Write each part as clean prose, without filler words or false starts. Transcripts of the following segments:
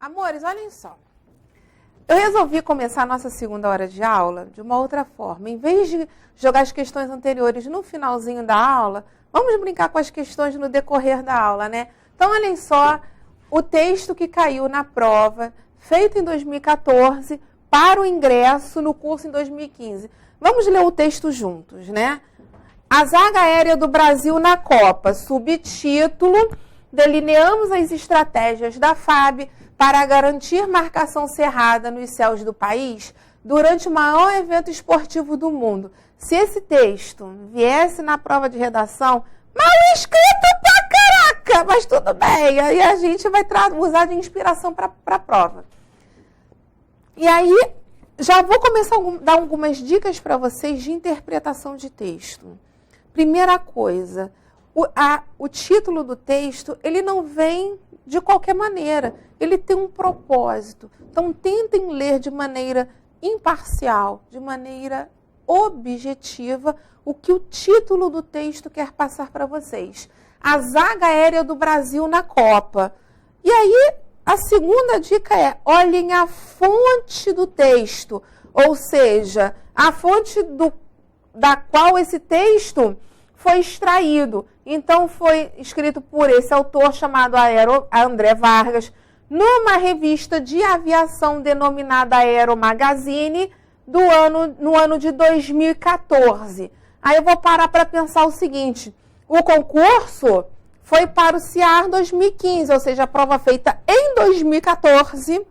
Amores, olhem só. Eu resolvi começar a nossa segunda hora de aula de uma outra forma. Em vez de jogar as questões anteriores no finalzinho da aula, vamos brincar com as questões no decorrer da aula, né? Então, olhem só o texto que caiu na prova, feito em 2014, para o ingresso no curso em 2015. Vamos ler o texto juntos, né? A zaga aérea do Brasil na Copa, subtítulo, delineamos as estratégias da FAB para garantir marcação cerrada nos céus do país durante o maior evento esportivo do mundo. Se esse texto viesse na prova de redação, mal escrito pra caraca, mas tudo bem, aí a gente vai usar de inspiração para a prova. E aí, já vou começar a dar algumas dicas para vocês de interpretação de texto. Primeira coisa, o título do texto, ele não vem de qualquer maneira, ele tem um propósito. Então, tentem ler de maneira imparcial, de maneira objetiva, o que o título do texto quer passar para vocês. A zaga aérea do Brasil na Copa. E aí, a segunda dica é, olhem a fonte do texto, ou seja, a fonte da qual esse texto foi extraído. Então, foi escrito por esse autor chamado André Vargas, numa revista de aviação denominada Aero Magazine, no ano de 2014. Aí eu vou parar para pensar o seguinte, o concurso foi para o CIAR 2015, ou seja, a prova feita em 2014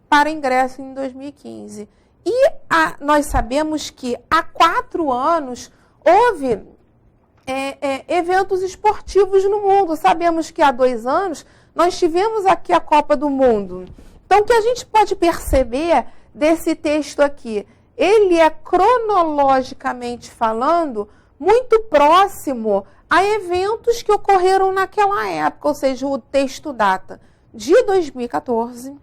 para ingresso em 2015. E nós sabemos que há 4 anos houve eventos esportivos no mundo. Sabemos que há 2 anos nós tivemos aqui a Copa do Mundo. Então, o que a gente pode perceber desse texto aqui? Ele é, cronologicamente falando, muito próximo a eventos que ocorreram naquela época, ou seja, o texto data de 2014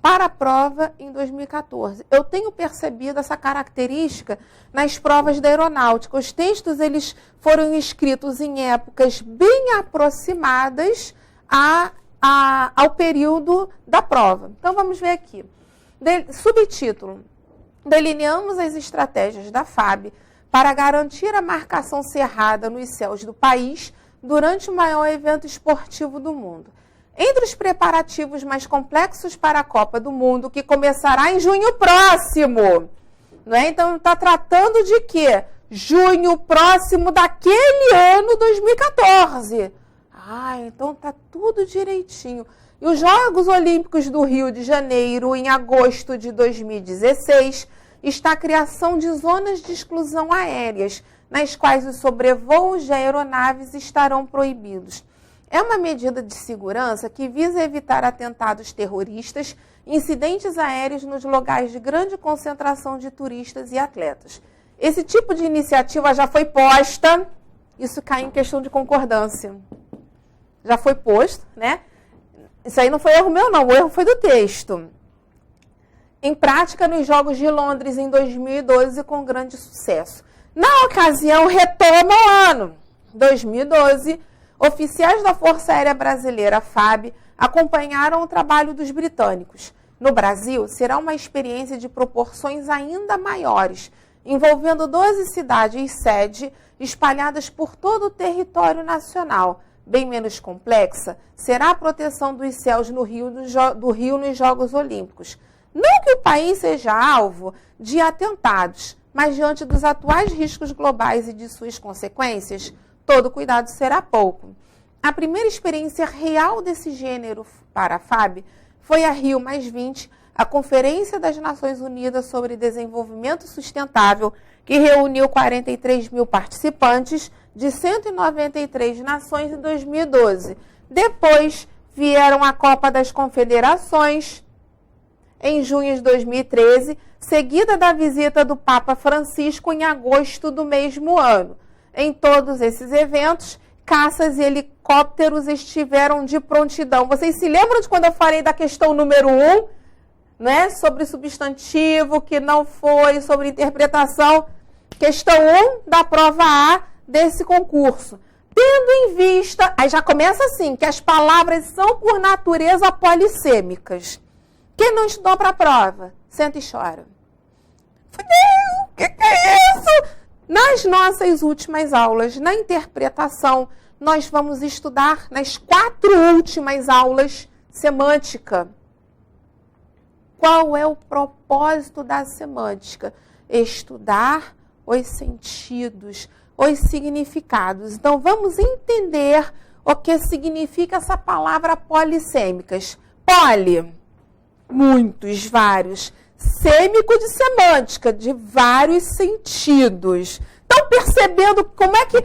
para a prova em 2014. Eu tenho percebido essa característica nas provas da aeronáutica. Os textos eles foram escritos em épocas bem aproximadas ao período da prova. Então, vamos ver aqui. Subtítulo. Delineamos as estratégias da FAB para garantir a marcação cerrada nos céus do país durante o maior evento esportivo do mundo. Entre os preparativos mais complexos para a Copa do Mundo, que começará em junho próximo. Não é? Então, está tratando de quê? Junho próximo daquele ano 2014. Então está tudo direitinho. E os Jogos Olímpicos do Rio de Janeiro, em agosto de 2016, está a criação de zonas de exclusão aéreas, nas quais os sobrevoos de aeronaves estarão proibidos. É uma medida de segurança que visa evitar atentados terroristas, incidentes aéreos nos locais de grande concentração de turistas e atletas. Esse tipo de iniciativa já foi posta, isso cai em questão de concordância. Já foi posto, né? Isso aí não foi erro meu, não, o erro foi do texto. Em prática, nos Jogos de Londres, em 2012, com grande sucesso. Na ocasião, retoma o ano 2012, oficiais da Força Aérea Brasileira, FAB, acompanharam o trabalho dos britânicos. No Brasil, será uma experiência de proporções ainda maiores, envolvendo 12 cidades-sede espalhadas por todo o território nacional. Bem menos complexa, será a proteção dos céus do Rio nos Jogos Olímpicos. Não que o país seja alvo de atentados, mas diante dos atuais riscos globais e de suas consequências, todo cuidado será pouco. A primeira experiência real desse gênero para a FAB foi a Rio+20, a Conferência das Nações Unidas sobre Desenvolvimento Sustentável, que reuniu 43 mil participantes de 193 nações em 2012. Depois vieram a Copa das Confederações, em junho de 2013, seguida da visita do Papa Francisco em agosto do mesmo ano. Em todos esses eventos, caças e helicópteros estiveram de prontidão. Vocês se lembram de quando eu falei da questão número 1, né? Sobre substantivo, que não foi, sobre interpretação? Questão 1 da prova A desse concurso. Tendo em vista, aí já começa assim, que as palavras são por natureza polissêmicas. Quem não estudou para a prova, senta e chora. Fudeu, o que é isso? Nas nossas últimas aulas, na interpretação, nós vamos estudar nas 4 últimas aulas semântica. Qual é o propósito da semântica? Estudar os sentidos, os significados. Então, vamos entender o que significa essa palavra polissêmicas. Poli, muitos, vários. Sêmico de semântica, de vários sentidos. Estão percebendo como é que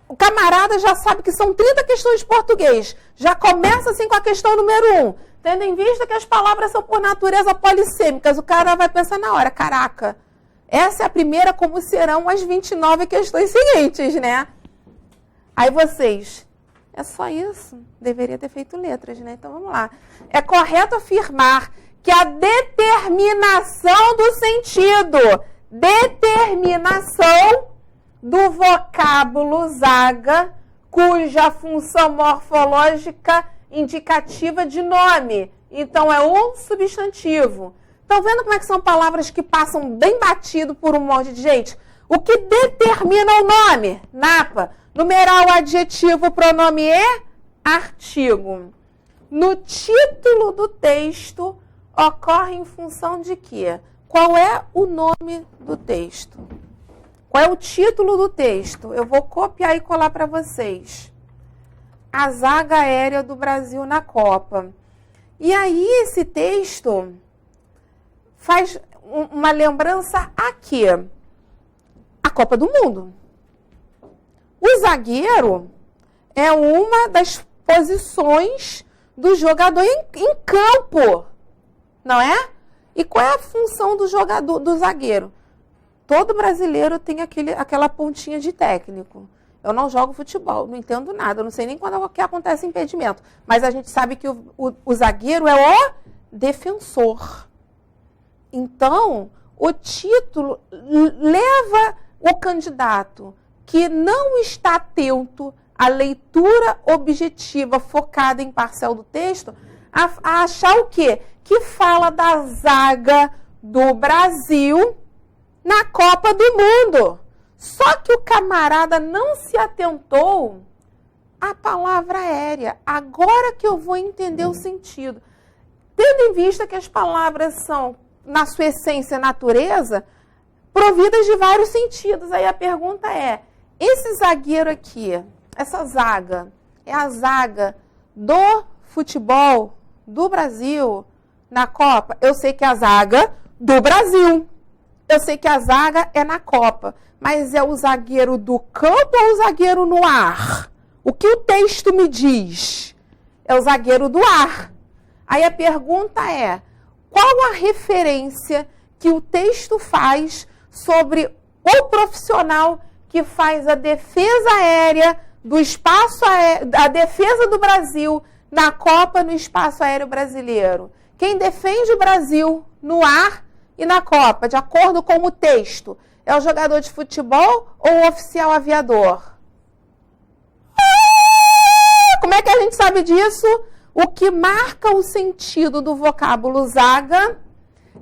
o camarada já sabe que são 30 questões de português. Já começa assim com a questão número 1. Tendo em vista que as palavras são por natureza polissêmicas, o cara vai pensar na hora, caraca, essa é a primeira, como serão as 29 questões seguintes, né? Aí vocês, é só isso? Deveria ter feito letras, né? Então vamos lá. É correto afirmar que a determinação do sentido, determinação do vocábulo zaga, cuja função morfológica indicativa de nome. Então, é um substantivo. Estão vendo como é que são palavras que passam bem batido por um monte de gente? O que determina o nome? Napa. Numeral, adjetivo, pronome e artigo. No título do texto, ocorre em função de quê? Qual é o nome do texto? Qual é o título do texto? Eu vou copiar e colar para vocês. A zaga aérea do Brasil na Copa. E aí esse texto faz uma lembrança aqui. A Copa do Mundo. O zagueiro é uma das posições do jogador em campo, não é? E qual é a função do jogador, do zagueiro? Todo brasileiro tem aquela pontinha de técnico. Eu não jogo futebol, não entendo nada, eu não sei nem quando que acontece impedimento. Mas a gente sabe que o zagueiro é o defensor. Então, o título leva o candidato que não está atento à leitura objetiva focada em parcial do texto a achar o quê? Que fala da zaga do Brasil na Copa do Mundo. Só que o camarada não se atentou à palavra aérea. Agora que eu vou entender o sentido. Tendo em vista que as palavras são, na sua essência, natureza, providas de vários sentidos. Aí a pergunta é, esse zagueiro aqui, essa zaga, é a zaga do futebol do Brasil na Copa? Eu sei que é a zaga do Brasil. Eu sei que a zaga é na Copa. Mas é o zagueiro do campo ou o zagueiro no ar? O que o texto me diz? É o zagueiro do ar. Aí a pergunta é, qual a referência que o texto faz sobre o profissional que faz a defesa aérea do espaço aéreo, a defesa do Brasil na Copa no espaço aéreo brasileiro? Quem defende o Brasil no ar e na Copa, de acordo com o texto, é o jogador de futebol ou o oficial aviador? Como é que a gente sabe disso? O que marca o sentido do vocábulo zaga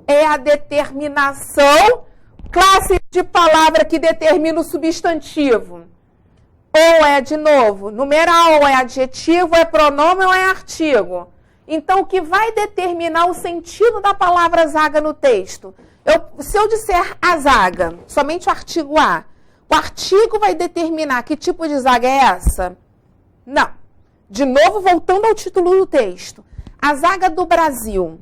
é a determinação, classe de palavra que determina o substantivo. Ou é, de novo, numeral, ou é adjetivo, ou é pronome, ou é artigo. Então, o que vai determinar o sentido da palavra zaga no texto? Se eu disser a zaga, somente o artigo A, o artigo vai determinar que tipo de zaga é essa? Não. De novo, voltando ao título do texto. A zaga do Brasil.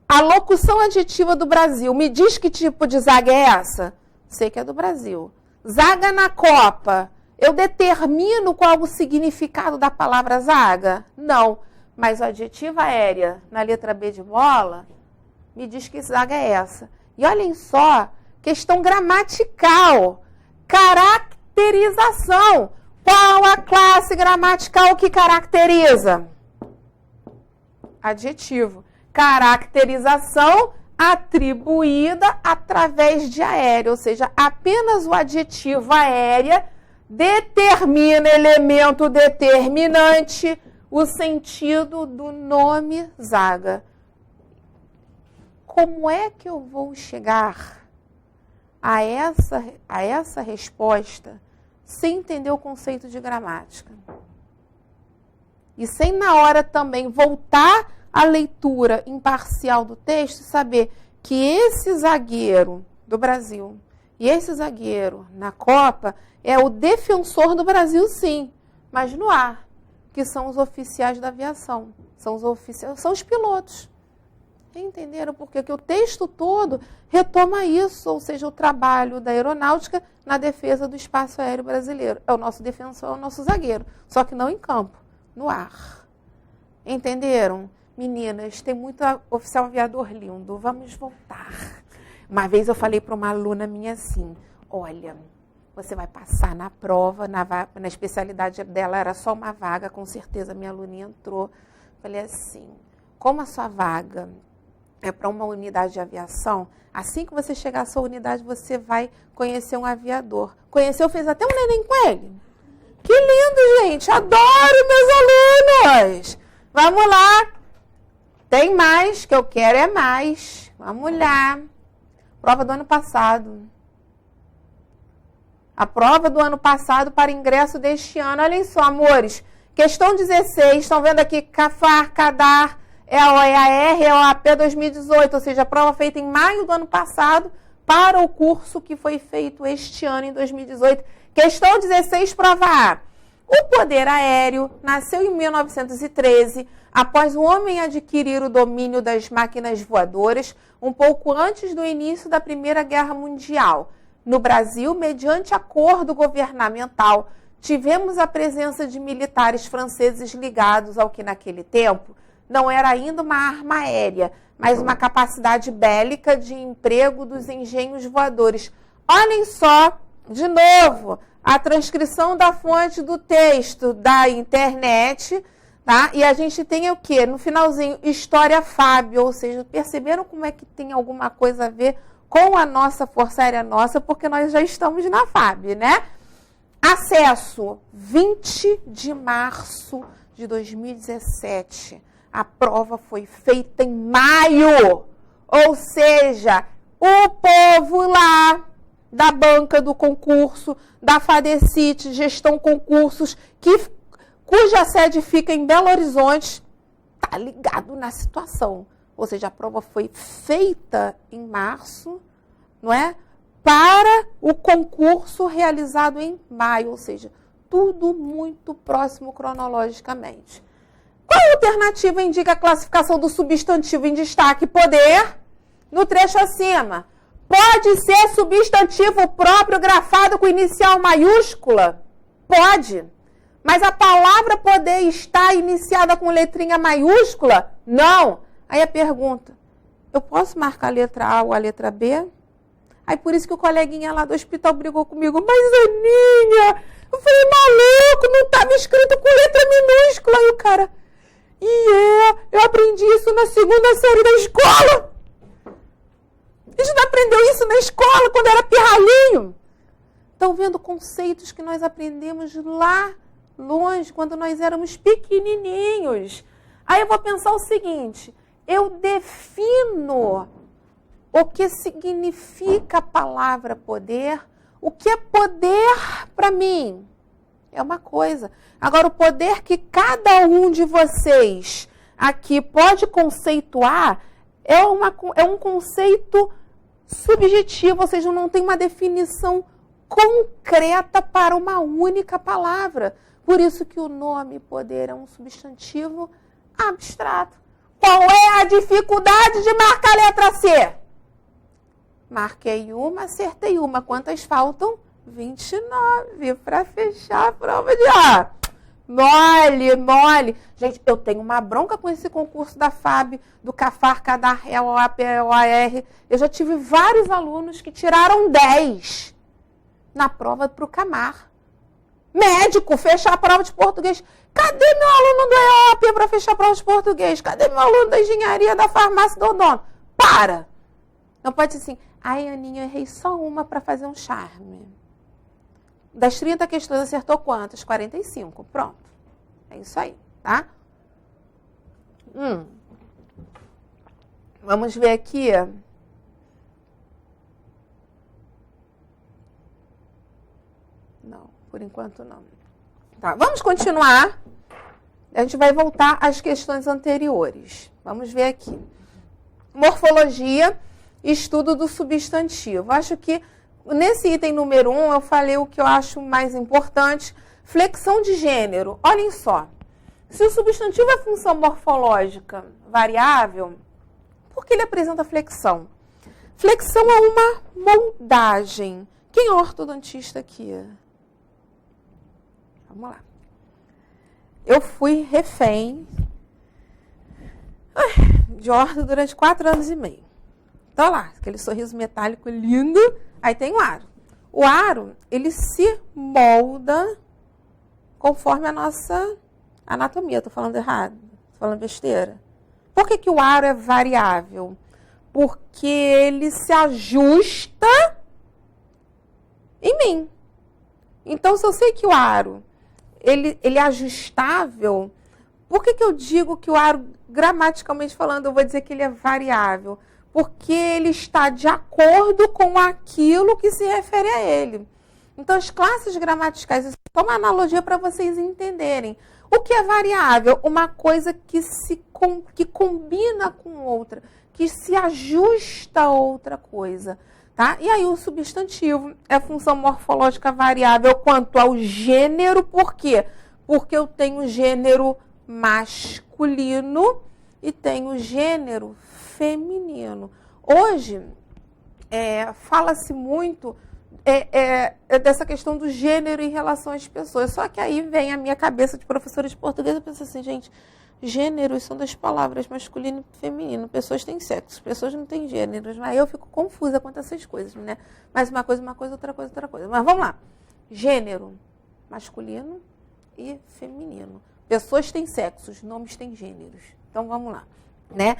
A locução adjetiva do Brasil me diz que tipo de zaga é essa? Sei que é do Brasil. Zaga na Copa. Eu determino qual o significado da palavra zaga? Não. Mas o adjetivo aérea, na letra B de bola, me diz que zaga é essa. E olhem só, questão gramatical. Caracterização. Qual a classe gramatical que caracteriza? Adjetivo. Caracterização atribuída através de aérea, ou seja, apenas o adjetivo aérea determina elemento determinante, o sentido do nome zaga. Como é que eu vou chegar a essa resposta sem entender o conceito de gramática? E sem, na hora também, voltar à leitura imparcial do texto e saber que esse zagueiro do Brasil e esse zagueiro na Copa é o defensor do Brasil, sim, mas no ar, que são os oficiais da aviação, são os pilotos. Entenderam por quê? Que o texto todo retoma isso, ou seja, o trabalho da aeronáutica na defesa do espaço aéreo brasileiro. É o nosso defensor, é o nosso zagueiro, só que não em campo, no ar. Entenderam? Meninas, tem muito oficial aviador lindo, vamos voltar. Uma vez eu falei para uma aluna minha assim, olha, você vai passar na prova, na especialidade dela era só uma vaga, com certeza minha aluninha entrou. Falei assim, como a sua vaga é para uma unidade de aviação, assim que você chegar à sua unidade, você vai conhecer um aviador. Conheceu, fez até um neném com ele. Que lindo, gente! Adoro meus alunos! Vamos lá! Tem mais, que eu quero é mais. Vamos lá. Prova do ano passado. A prova do ano passado para ingresso deste ano. Olhem só, amores. Questão 16. Estão vendo aqui? CAFAR, CADAR, EOEAR, EOAP 2018. Ou seja, a prova feita em maio do ano passado para o curso que foi feito este ano, em 2018. Questão 16, prova A. O poder aéreo nasceu em 1913, após o homem adquirir o domínio das máquinas voadoras, um pouco antes do início da Primeira Guerra Mundial. No Brasil, mediante acordo governamental, tivemos a presença de militares franceses ligados ao que naquele tempo não era ainda uma arma aérea, mas uma capacidade bélica de emprego dos engenhos voadores. Olhem só, de novo, a transcrição da fonte do texto da internet, tá? E a gente tem o quê? No finalzinho, História Fábio, ou seja, perceberam como é que tem alguma coisa a ver com a nossa Força Aérea Nossa, porque nós já estamos na FAB, né? Acesso, 20 de março de 2017. A prova foi feita em maio, ou seja, o povo lá da banca do concurso, da FADECIT, Gestão Concursos, cuja sede fica em Belo Horizonte, está ligado na situação. Ou seja, a prova foi feita em março, não é? Para o concurso realizado em maio, ou seja, tudo muito próximo cronologicamente. Qual alternativa indica a classificação do substantivo em destaque? Poder, no trecho acima. Pode ser substantivo próprio grafado com inicial maiúscula? Pode. Mas a palavra poder está iniciada com letrinha maiúscula? Não. Aí a pergunta, eu posso marcar a letra A ou a letra B? Aí por isso que o coleguinha lá do hospital brigou comigo. Mas, Aninha, eu falei, maluco, não estava escrito com letra minúscula. Aí o cara, eu aprendi isso na 2ª série da escola. A gente não aprendeu isso na escola, quando era pirralhinho. Estão vendo conceitos que nós aprendemos lá longe, quando nós éramos pequenininhos. Aí eu vou pensar o seguinte, eu defino o que significa a palavra poder, o que é poder para mim. É uma coisa. Agora, o poder que cada um de vocês aqui pode conceituar é um conceito subjetivo, ou seja, não tem uma definição concreta para uma única palavra. Por isso que o nome poder é um substantivo abstrato. Qual é a dificuldade de marcar a letra C? Marquei uma, acertei uma. Quantas faltam? 29 para fechar a prova de A. Mole. Gente, eu tenho uma bronca com esse concurso da FAB, do CAFAR, CADAR, EOAP, EOAR. Eu já tive vários alunos que tiraram 10 na prova para o CAMAR. Médico, fechar a prova de português. Cadê meu aluno do EOAP para fechar a prova de português? Cadê meu aluno da engenharia, da farmácia, do odonto? Para! Não pode ser assim, ai, Aninha, eu errei só uma para fazer um charme. Das 30 questões, acertou quantas? 45. Pronto. É isso aí, tá? Vamos ver aqui. Não, por enquanto não. Tá, vamos continuar. A gente vai voltar às questões anteriores. Vamos ver aqui. Morfologia, estudo do substantivo. Acho que nesse item número 1 eu falei o que eu acho mais importante. Flexão de gênero. Olhem só. Se o substantivo é função morfológica variável, por que ele apresenta flexão? Flexão é uma moldagem. Quem é ortodontista aqui? Vamos lá. Eu fui refém de orto durante 4 anos e meio. Então, lá, aquele sorriso metálico lindo. Aí tem o aro. O aro, ele se molda conforme a nossa anatomia. Estou falando errado? Estou falando besteira? Por que o aro é variável? Porque ele se ajusta em mim. Então, se eu sei que o aro ele é ajustável, por que eu digo que o aro, gramaticalmente falando, eu vou dizer que ele é variável? Porque ele está de acordo com aquilo que se refere a ele. Então, as classes gramaticais, isso é uma analogia para vocês entenderem. O que é variável? Uma coisa que combina com outra, que se ajusta a outra coisa. Tá? E aí o substantivo é função morfológica variável quanto ao gênero. Por quê? Porque eu tenho gênero masculino e tenho gênero feminino. Hoje, fala-se muito dessa questão do gênero em relação às pessoas. Só que aí vem a minha cabeça de professora de português e penso assim, gente, gêneros são das palavras masculino e feminino. Pessoas têm sexo, pessoas não têm gêneros. Mas eu fico confusa quanto a essas coisas, né? Mas uma coisa, outra coisa. Mas vamos lá. Gênero, masculino e feminino. Pessoas têm sexos, nomes têm gêneros. Então vamos lá, né?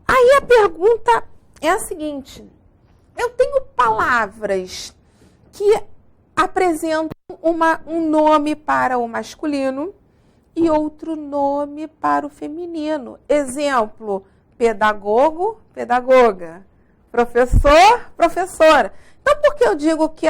Aí a pergunta é a seguinte. Eu tenho palavras que apresentam um nome para o masculino e outro nome para o feminino. Exemplo, pedagogo, pedagoga, professor, professora. Então, por que eu digo que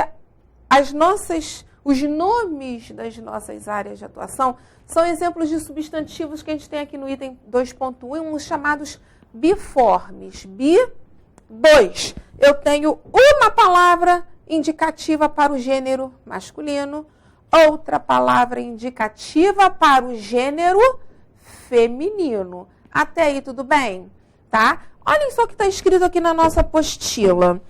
os nomes das nossas áreas de atuação são exemplos de substantivos que a gente tem aqui no item 2.1, uns chamados biformes. Bi-2. Eu tenho uma palavra indicativa para o gênero masculino, outra palavra indicativa para o gênero feminino. Até aí tudo bem? Tá? Olhem só o que está escrito aqui na nossa apostila.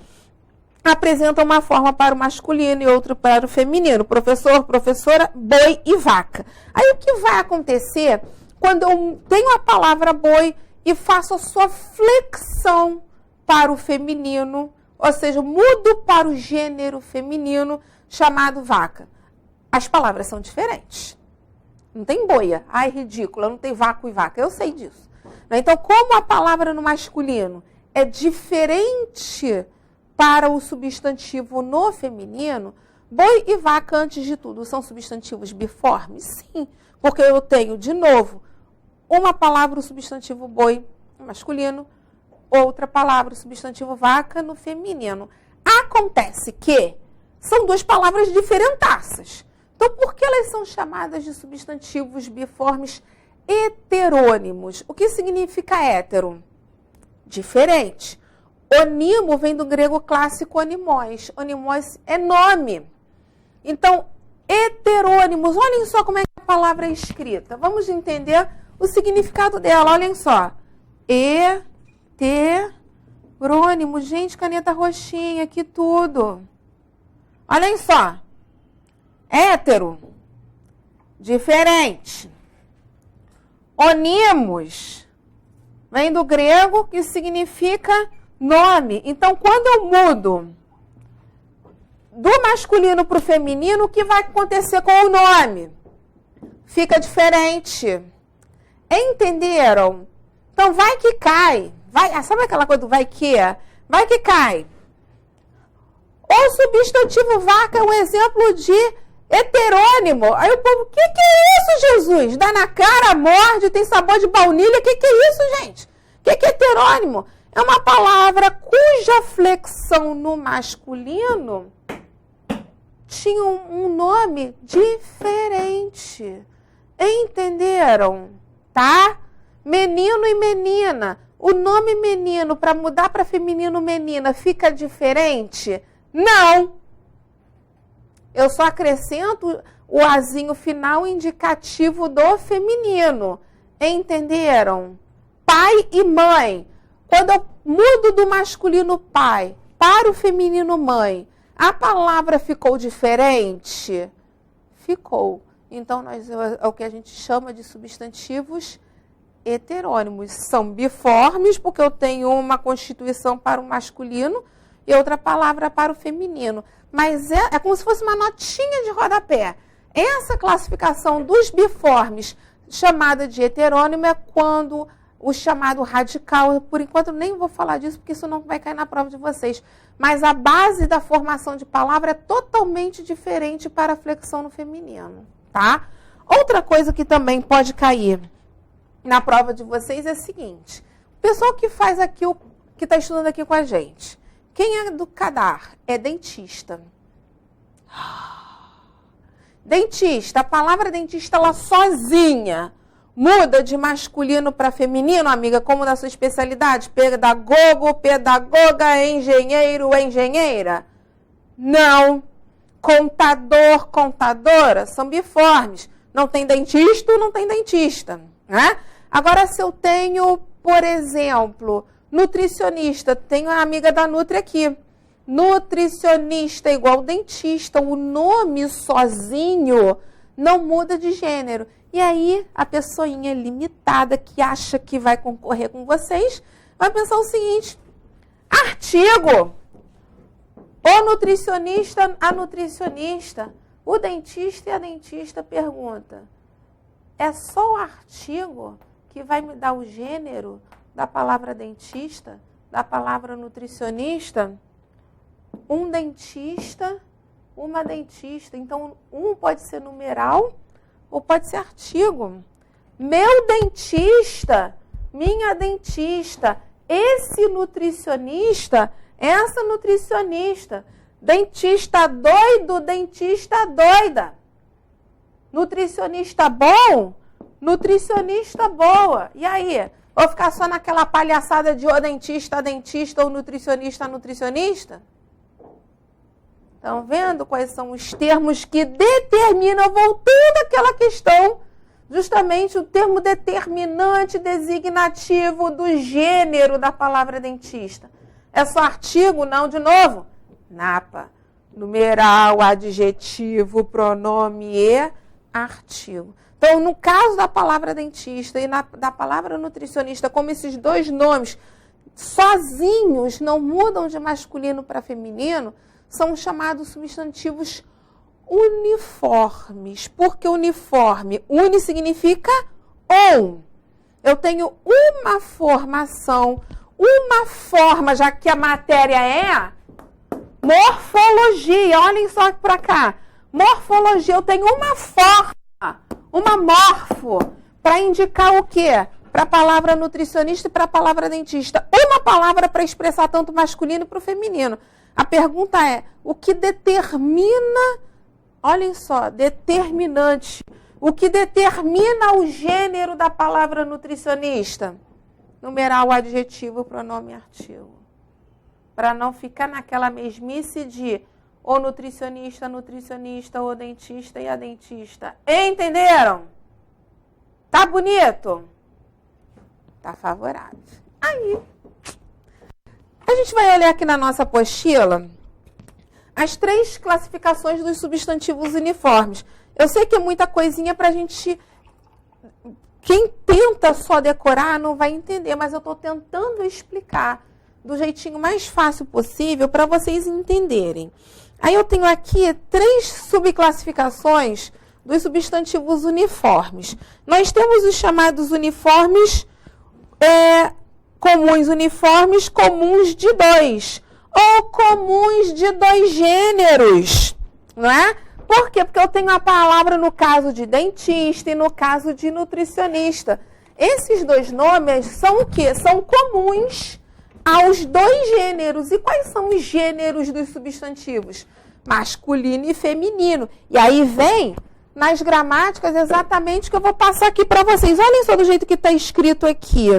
Apresenta uma forma para o masculino e outra para o feminino. Professor, professora, boi e vaca. Aí o que vai acontecer quando eu tenho a palavra boi e faço a sua flexão para o feminino, ou seja, mudo para o gênero feminino chamado vaca? As palavras são diferentes. Não tem boia. Ai, ridícula, não tem vácuo e vaca. Eu sei disso. Então, como a palavra no masculino é diferente para o substantivo no feminino, boi e vaca, antes de tudo, são substantivos biformes? Sim, porque eu tenho, de novo, uma palavra, o substantivo boi no masculino, outra palavra, o substantivo vaca no feminino. Acontece que são duas palavras diferentaças. Então, por que elas são chamadas de substantivos biformes heterônimos? O que significa hétero? Diferente. Onimo vem do grego clássico onimós. Onimós é nome. Então, heterônimos, olhem só como é que a palavra é escrita. Vamos entender o significado dela. Olhem só. Heterônimo. Gente, caneta roxinha, aqui tudo. Olhem só. Hétero. Diferente. Onimos vem do grego, que significa nome. Então, quando eu mudo do masculino para o feminino, o que vai acontecer com o nome? Fica diferente. Entenderam? Então, vai que cai. Sabe aquela coisa do vai que? Vai que cai. O substantivo vaca é um exemplo de Heterônimo. Aí o povo, que é isso, Jesus? Dá na cara, morde, tem sabor de baunilha. Que é isso, gente? Que é heterônimo? É uma palavra cuja flexão no masculino tinha um nome diferente. Entenderam? Tá? Menino e menina. O nome menino, para mudar para feminino menina, fica diferente? Não. Eu só acrescento o azinho final indicativo do feminino. Entenderam? Pai e mãe. Quando eu mudo do masculino pai para o feminino mãe, a palavra ficou diferente? Ficou. Então, é o que a gente chama de substantivos heterônimos. São biformes, porque eu tenho uma constituição para o masculino e outra palavra para o feminino. Mas é como se fosse uma notinha de rodapé. Essa classificação dos biformes, chamada de heterônimo, é quando o chamado radical, por enquanto nem vou falar disso, porque isso não vai cair na prova de vocês. Mas a base da formação de palavra é totalmente diferente para a flexão no feminino, tá? Outra coisa que também pode cair na prova de vocês é a seguinte. O pessoal que faz aqui, que está estudando aqui com a gente, quem é do CADAR? É dentista. Dentista, a palavra dentista, ela sozinha muda de masculino para feminino, amiga, como da sua especialidade? Pedagogo, pedagoga, engenheiro, engenheira? Não. Contador, contadora, são biformes. Não tem dentista, não tem dentista, né? Agora, se eu tenho, por exemplo, nutricionista, tenho a amiga da Nutri aqui. Nutricionista igual dentista, o nome sozinho não muda de gênero. E aí, a pessoinha limitada que acha que vai concorrer com vocês, vai pensar o seguinte, artigo, o nutricionista, a nutricionista, o dentista e a dentista pergunta, é só o artigo que vai me dar o gênero da palavra dentista, da palavra nutricionista? Um dentista, uma dentista. Então, um pode ser numeral ou pode ser artigo. Meu dentista, minha dentista, esse nutricionista, essa nutricionista. Dentista doido, dentista doida. Nutricionista bom, nutricionista boa. E aí? Vou ficar só naquela palhaçada de o dentista, dentista, ou nutricionista, nutricionista? Estão vendo quais são os termos que determinam, voltando àquela questão, justamente o termo determinante designativo do gênero da palavra dentista. É só artigo? Não, de novo. Napa. Numeral, adjetivo, pronome e artigo. Então, no caso da palavra dentista e da palavra nutricionista, como esses dois nomes sozinhos não mudam de masculino para feminino, são chamados substantivos uniformes. Por que uniforme? Uni significa um. Eu tenho uma formação, uma forma, já que a matéria é morfologia. Olhem só para cá. Morfologia, eu tenho uma forma, uma morfo, para indicar o quê? Para a palavra nutricionista e para a palavra dentista. Uma palavra para expressar tanto o masculino para o feminino. A pergunta é, o que determina, olhem só, determinante, o que determina o gênero da palavra nutricionista? Numeral, adjetivo, pronome, artigo. Para não ficar naquela mesmice de o nutricionista, nutricionista, o dentista e a dentista. Entenderam? Tá bonito? Tá favorável. Aí, a gente vai olhar aqui na nossa apostila as 3 classificações dos substantivos uniformes. Eu sei que é muita coisinha para a gente... Quem tenta só decorar não vai entender, mas eu estou tentando explicar do jeitinho mais fácil possível para vocês entenderem. Aí eu tenho aqui 3 subclassificações dos substantivos uniformes. Nós temos os chamados uniformes comuns, uniformes comuns de 2, ou comuns de 2 gêneros, não é? Por quê? Porque eu tenho a palavra no caso de dentista e no caso de nutricionista. Esses dois nomes são o quê? São comuns aos dois gêneros. E quais são os gêneros dos substantivos? Masculino e feminino. E aí vem nas gramáticas exatamente o que eu vou passar aqui para vocês. Olhem só do jeito que está escrito aqui.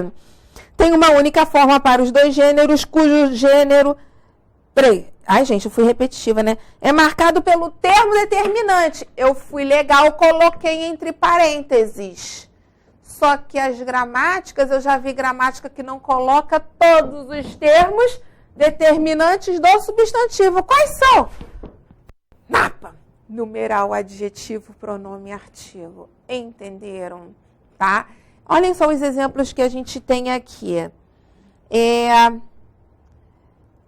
Tem uma única forma para os dois gêneros, cujo gênero... Peraí. Ai, gente, eu fui repetitiva, né? É marcado pelo termo determinante. Eu fui legal, coloquei entre parênteses. Só que as gramáticas, eu já vi gramática que não coloca todos os termos determinantes do substantivo. Quais são? Napa. Numeral, adjetivo, pronome, artigo. Entenderam? Tá? Olhem só os exemplos que a gente tem aqui.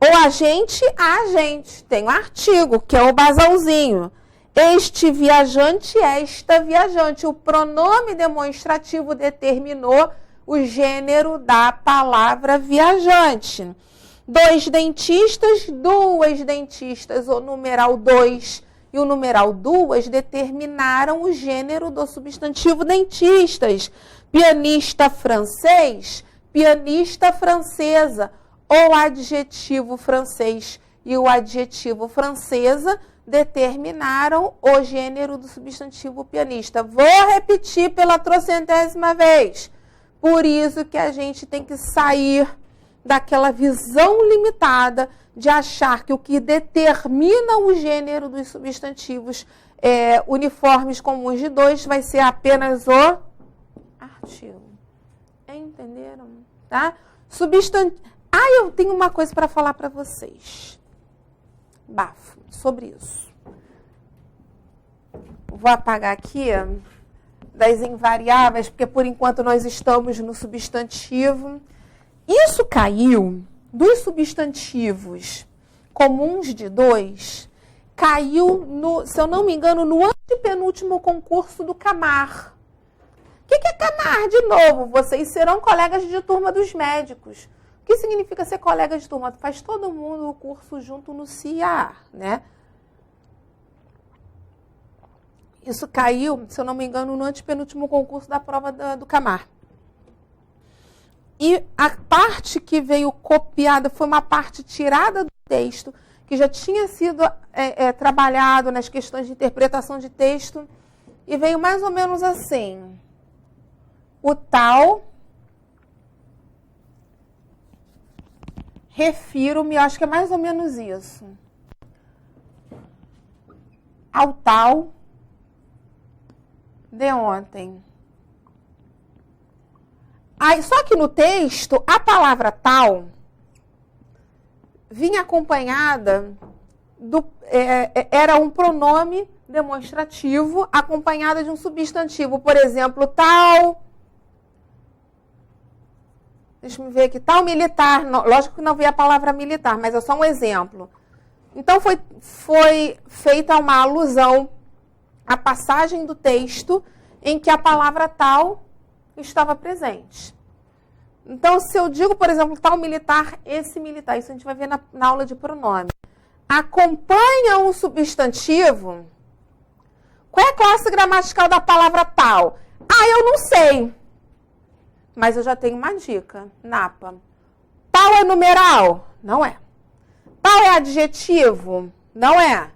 O agente, a agente. Tem o artigo, que é o basalzinho. Este viajante, esta viajante. O pronome demonstrativo determinou o gênero da palavra viajante. Dois dentistas, duas dentistas. O numeral 2 e o numeral duas determinaram o gênero do substantivo dentistas. Pianista francês, pianista francesa. O adjetivo francês e o adjetivo francesa determinaram o gênero do substantivo pianista. Vou repetir pela trocentésima vez. Por isso que a gente tem que sair daquela visão limitada de achar que o que determina o gênero dos substantivos uniformes comuns de dois vai ser apenas o artigo. Entenderam? Tá? Eu tenho uma coisa para falar para vocês. Bafo, sobre isso. Vou apagar aqui das invariáveis, porque por enquanto nós estamos no substantivo. Isso caiu dos substantivos comuns de dois, caiu, se eu não me engano, no antepenúltimo concurso do Camar. O que é Camar? De novo, vocês serão colegas de turma dos médicos. O que significa ser colega de turma? Faz todo mundo o curso junto no CIA, né? Isso caiu, se eu não me engano, no antepenúltimo concurso da prova do Camar. E a parte que veio copiada foi uma parte tirada do texto, que já tinha sido trabalhado nas questões de interpretação de texto, e veio mais ou menos assim. O tal... Refiro-me, acho que é mais ou menos isso. Ao tal de ontem. Aí, só que no texto, a palavra tal vinha acompanhada era um pronome demonstrativo acompanhada de um substantivo. Por exemplo, tal... Deixa eu ver aqui. Tal militar. Lógico que não vi a palavra militar, mas é só um exemplo. Então, foi feita uma alusão à passagem do texto em que a palavra tal estava presente. Então, se eu digo, por exemplo, tal militar, esse militar, isso a gente vai ver na aula de pronome, acompanha um substantivo, qual é a classe gramatical da palavra tal? Eu não sei. Mas eu já tenho uma dica, Napa. Tal é numeral? Não é. Tal é adjetivo? Não é.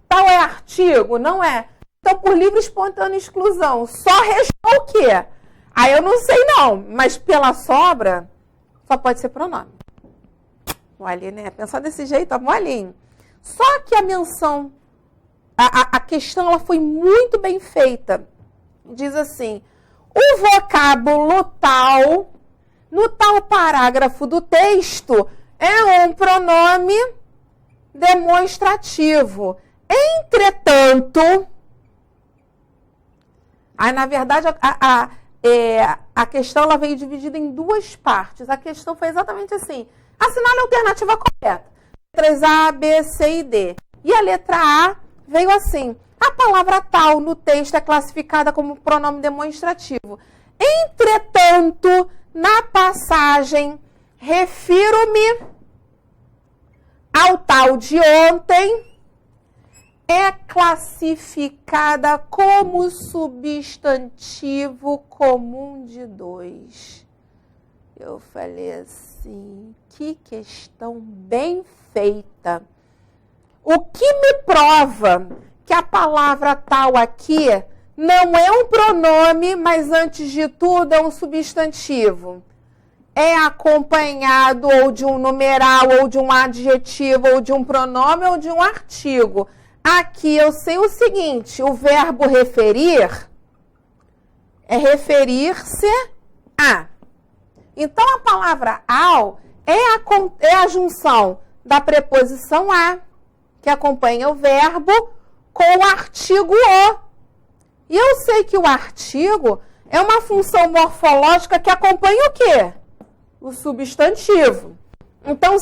Tal é artigo? Não é. Então, por livre, espontânea exclusão, só restou o quê? Eu não sei não, mas pela sobra, só pode ser pronome. Olha, né? Pensar desse jeito, molinho. Só que a menção, a questão, ela foi muito bem feita. Diz assim... O vocábulo tal, no tal parágrafo do texto, é um pronome demonstrativo. Entretanto, na verdade, a questão ela veio dividida em duas partes. A questão foi exatamente assim. Assinale a alternativa correta. Letras A, B, C e D. E a letra A veio assim. A palavra tal no texto é classificada como pronome demonstrativo. Entretanto, na passagem, refiro-me ao tal de ontem, é classificada como substantivo comum de dois. Eu falei assim, que questão bem feita. O que me prova que a palavra tal aqui não é um pronome, mas antes de tudo é um substantivo? É acompanhado ou de um numeral, ou de um adjetivo, ou de um pronome, ou de um artigo. Aqui eu sei o seguinte, o verbo referir é referir-se a. Então, a palavra ao é a junção da preposição a, que acompanha o verbo, com o artigo o. E eu sei que o artigo é uma função morfológica que acompanha o quê? O substantivo. Então,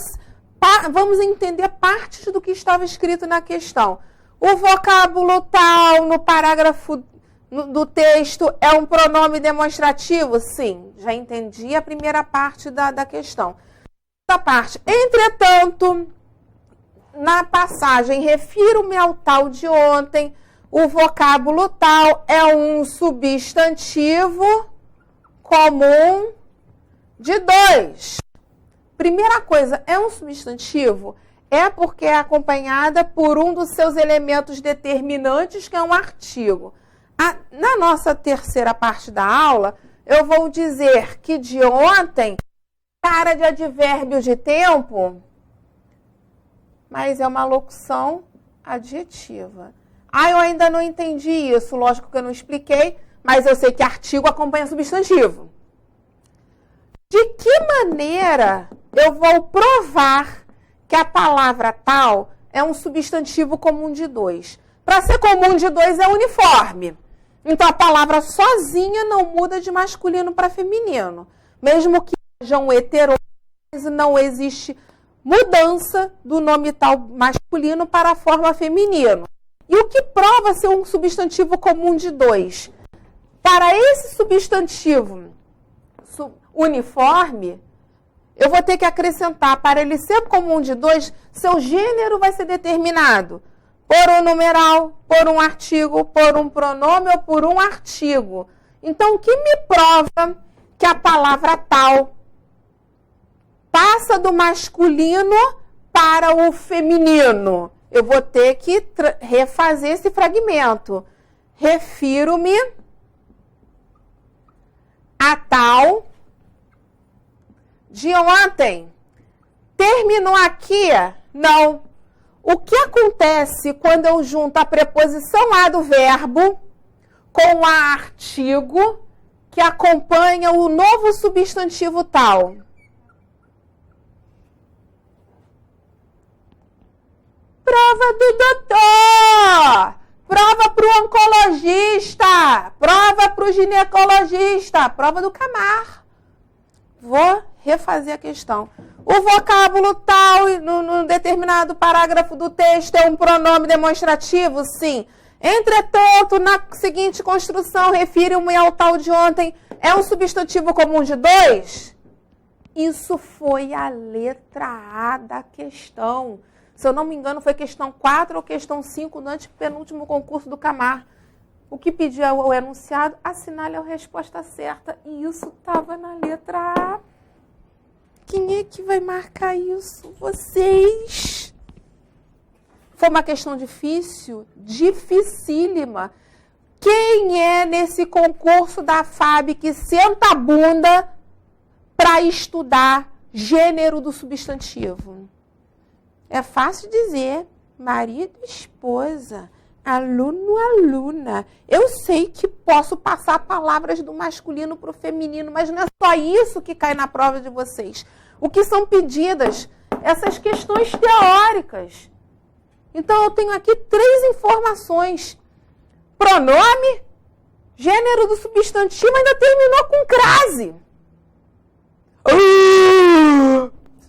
vamos entender partes do que estava escrito na questão. O vocábulo tal, no parágrafo do texto, é um pronome demonstrativo? Sim, já entendi a primeira parte da questão. Segunda parte. Entretanto, na passagem, refiro-me ao tal de ontem, o vocábulo tal é um substantivo comum de dois. Primeira coisa, é um substantivo? É porque é acompanhada por um dos seus elementos determinantes, que é um artigo. Na nossa terceira parte da aula, eu vou dizer que de ontem, cara de advérbio de tempo, mas é uma locução adjetiva. Eu ainda não entendi isso, lógico que eu não expliquei, mas eu sei que artigo acompanha substantivo. De que maneira eu vou provar que a palavra tal é um substantivo comum de dois? Para ser comum de dois é uniforme. Então, a palavra sozinha não muda de masculino para feminino. Mesmo que sejam heterônimos, não existe mudança do nome tal masculino para a forma feminino. E o que prova ser um substantivo comum de dois? Para esse substantivo uniforme, eu vou ter que acrescentar, para ele ser comum de dois, seu gênero vai ser determinado por um numeral, por um artigo, por um pronome ou por um artigo. Então, o que me prova que a palavra tal passa do masculino para o feminino? Eu vou ter que refazer esse fragmento. Refiro-me a tal de ontem. Terminou aqui? Não. O que acontece quando eu junto a preposição a do verbo com o artigo que acompanha o novo substantivo tal? Prova do doutor! Prova para o oncologista! Prova para o ginecologista! Prova do Camar. Vou refazer a questão. O vocábulo tal, no determinado parágrafo do texto, é um pronome demonstrativo? Sim. Entretanto, na seguinte construção, refiro-me ao tal de ontem, é um substantivo comum de dois? Isso foi a letra A da questão. Se eu não me engano, foi questão 4 ou questão 5 do antepenúltimo concurso do Camar. O que pedia o enunciado, assinale a resposta certa. E isso estava na letra A. Quem é que vai marcar isso? Vocês. Foi uma questão difícil? Dificílima. Quem é nesse concurso da FAB que senta a bunda para estudar gênero do substantivo? É fácil dizer marido, esposa, aluno, aluna. Eu sei que posso passar palavras do masculino para o feminino, mas não é só isso que cai na prova de vocês. O que são pedidas? Essas questões teóricas. Então, eu tenho aqui 3 informações. Pronome, gênero do substantivo, ainda terminou com crase.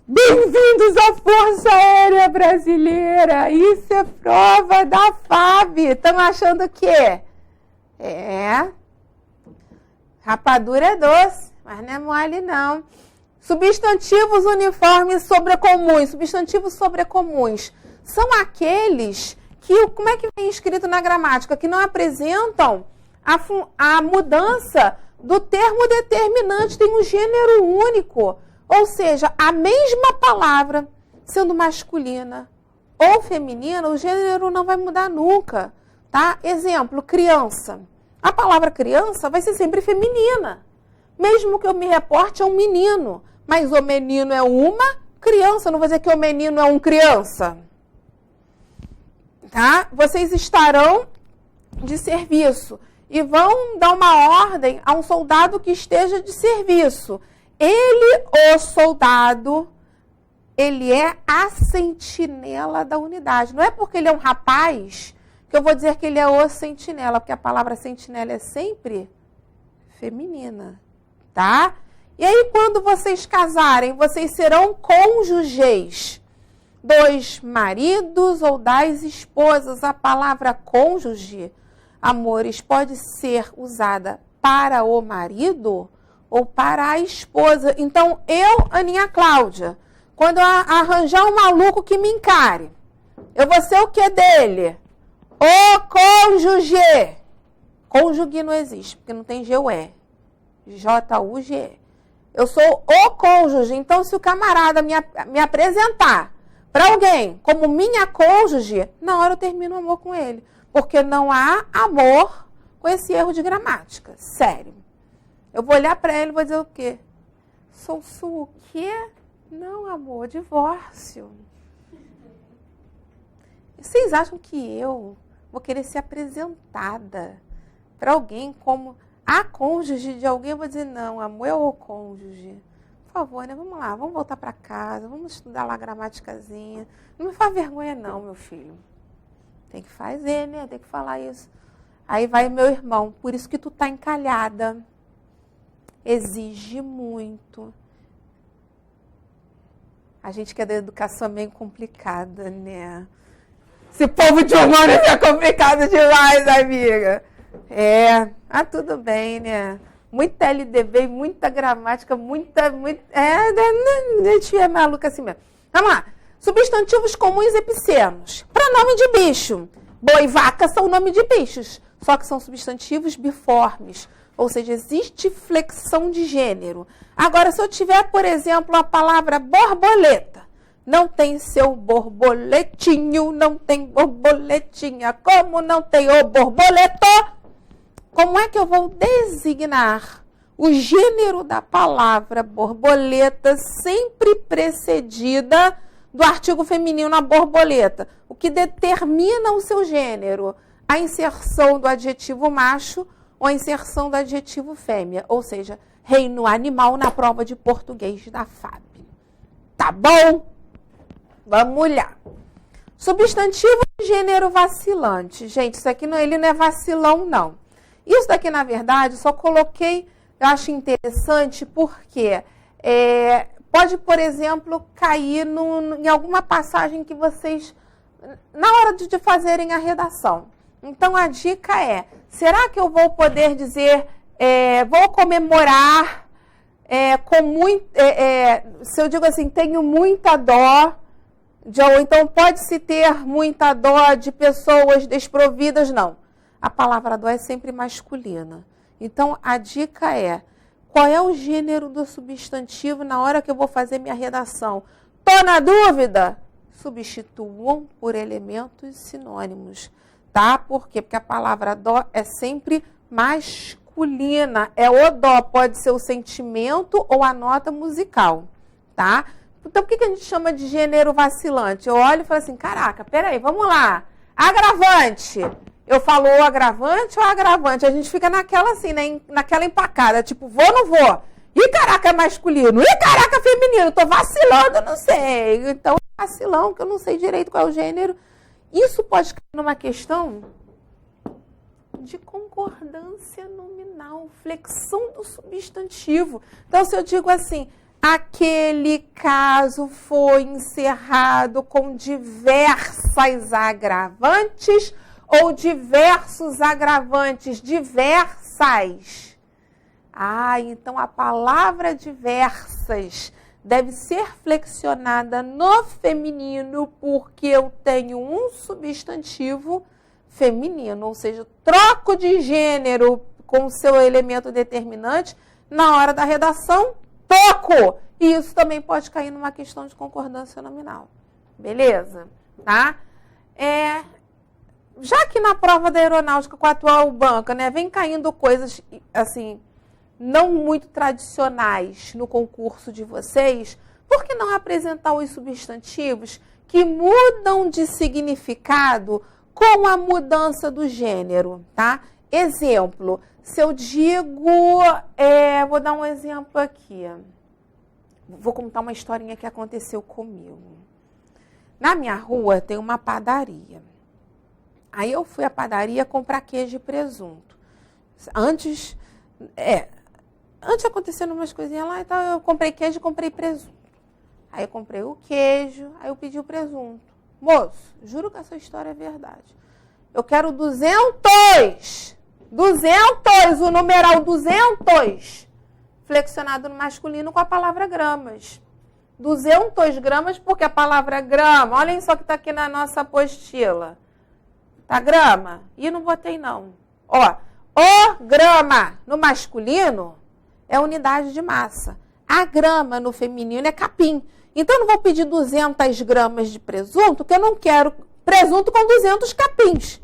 Bem-vindos à Força Aérea Brasileira. Isso é prova da FAB. Estão achando o quê? Rapadura é doce, mas não é mole, não. Substantivos uniformes sobrecomuns. Substantivos sobrecomuns são aqueles que, como é que vem escrito na gramática? Que não apresentam a mudança do termo determinante, tem um gênero único. Ou seja, a mesma palavra, sendo masculina ou feminina, o gênero não vai mudar nunca. Tá? Exemplo, criança. A palavra criança vai ser sempre feminina. Mesmo que eu me reporte a um menino. Mas o menino é uma criança. Não vou dizer que o menino é um criança. Tá? Vocês estarão de serviço e vão dar uma ordem a um soldado que esteja de serviço. Ele, o soldado, ele é a sentinela da unidade. Não é porque ele é um rapaz que eu vou dizer que ele é o sentinela, porque a palavra sentinela é sempre feminina, tá? E aí, quando vocês casarem, vocês serão cônjuges, 2 maridos ou das esposas. A palavra cônjuge, amores, pode ser usada para o marido ou para a esposa. Então, eu, Aninha Cláudia, quando eu arranjar um maluco que me encare, eu vou ser o que dele? O cônjuge. Cônjuge não existe, porque não tem G-U-E. J-U-G-E. Eu sou o cônjuge. Então, se o camarada me apresentar para alguém como minha cônjuge, na hora eu termino o amor com ele. Porque não há amor com esse erro de gramática. Sério. Eu vou olhar para ele e vou dizer o quê? Sou sua o quê? Não, amor, divórcio. Vocês acham que eu vou querer ser apresentada para alguém como a cônjuge de alguém? Eu vou dizer, não, amor, é o cônjuge. Por favor, né? Vamos lá, vamos voltar para casa, vamos estudar lá a gramaticazinha. Não me faz vergonha não, meu filho. Tem que fazer, né? Tem que falar isso. Aí vai meu irmão, por isso que tu tá encalhada. Exige muito. A gente que é da educação é meio complicada, né? Esse povo de humanos é complicado demais, amiga. Tudo bem, né? Muita LDB, muita gramática, muita a gente é maluca assim mesmo. Vamos lá. Substantivos comuns epícenos. Pronome de bicho. Boi e vaca são nome de bichos, só que são substantivos biformes. Ou seja, existe flexão de gênero. Agora, se eu tiver, por exemplo, a palavra borboleta, não tem seu borboletinho, não tem borboletinha, como não tem o borboleto, como é que eu vou designar o gênero da palavra borboleta sempre precedida do artigo feminino a borboleta? O que determina o seu gênero? A inserção do adjetivo macho ou a inserção do adjetivo fêmea, ou seja, reino animal na prova de português da FAB. Tá bom? Vamos lá. Substantivo de gênero vacilante. Gente, isso aqui ele não é vacilão, não. Isso daqui, na verdade, só coloquei, eu acho interessante, porque pode, por exemplo, cair em alguma passagem que vocês, na hora de fazerem a redação. Então, a dica é, será que eu vou poder dizer, vou comemorar com muito, se eu digo assim, tenho muita dó, ou então pode-se ter muita dó de pessoas desprovidas? Não. A palavra dó é sempre masculina. Então, a dica é, qual é o gênero do substantivo na hora que eu vou fazer minha redação? Tô na dúvida? Substituam por elementos sinônimos. Tá? Por quê? Porque a palavra dó é sempre masculina. É o dó, pode ser o sentimento ou a nota musical. Tá? Então, por que a gente chama de gênero vacilante? Eu olho e falo assim, caraca, peraí, vamos lá. Agravante. Eu falo ou agravante ou agravante. A gente fica naquela assim, né? Naquela empacada, tipo, vou ou não vou? Ih, caraca, é masculino. Ih, caraca, é feminino. Tô vacilando, não sei. Então, é vacilão, que eu não sei direito qual é o gênero. Isso pode cair numa questão de concordância nominal, flexão do substantivo. Então, se eu digo assim, aquele caso foi encerrado com diversas agravantes ou diversos agravantes, diversas. Então a palavra diversas deve ser flexionada no feminino porque eu tenho um substantivo feminino, ou seja, troco de gênero com o seu elemento determinante na hora da redação, toco. E isso também pode cair numa questão de concordância nominal. Beleza? Tá? Já que na prova da aeronáutica com a atual banca, né, vem caindo coisas assim, não muito tradicionais no concurso de vocês, por que não apresentar os substantivos que mudam de significado com a mudança do gênero, tá? Exemplo, se eu digo, vou dar um exemplo aqui. Vou contar uma historinha que aconteceu comigo. Na minha rua tem uma padaria. Aí eu fui à padaria comprar queijo e presunto. Antes acontecendo umas coisinhas lá e tal, eu comprei queijo e comprei presunto. Aí eu comprei o queijo, aí eu pedi o presunto. Moço, juro que essa história é verdade. Eu quero 200! 200! O numeral 200! Flexionado no masculino com a palavra gramas. 200 gramas, porque a palavra grama, olhem só que está aqui na nossa apostila. Tá grama? E não botei não. Ó, o grama no masculino é unidade de massa. A grama no feminino é capim. Então, eu não vou pedir 200 gramas de presunto, porque eu não quero presunto com 200 capins.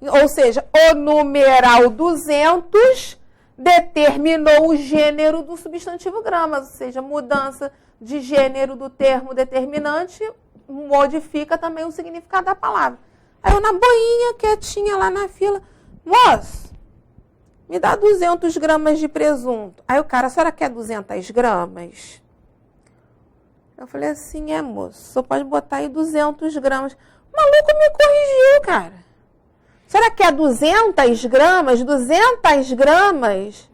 Ou seja, o numeral 200 determinou o gênero do substantivo gramas, ou seja, mudança de gênero do termo determinante modifica também o significado da palavra. Aí eu na boinha, quietinha lá na fila, moço, me dá 200 gramas de presunto. Aí o cara, a senhora quer 200 gramas? Eu falei assim, moço, só pode botar aí 200 gramas. O maluco me corrigiu, cara. A senhora quer 200 gramas? 200 gramas?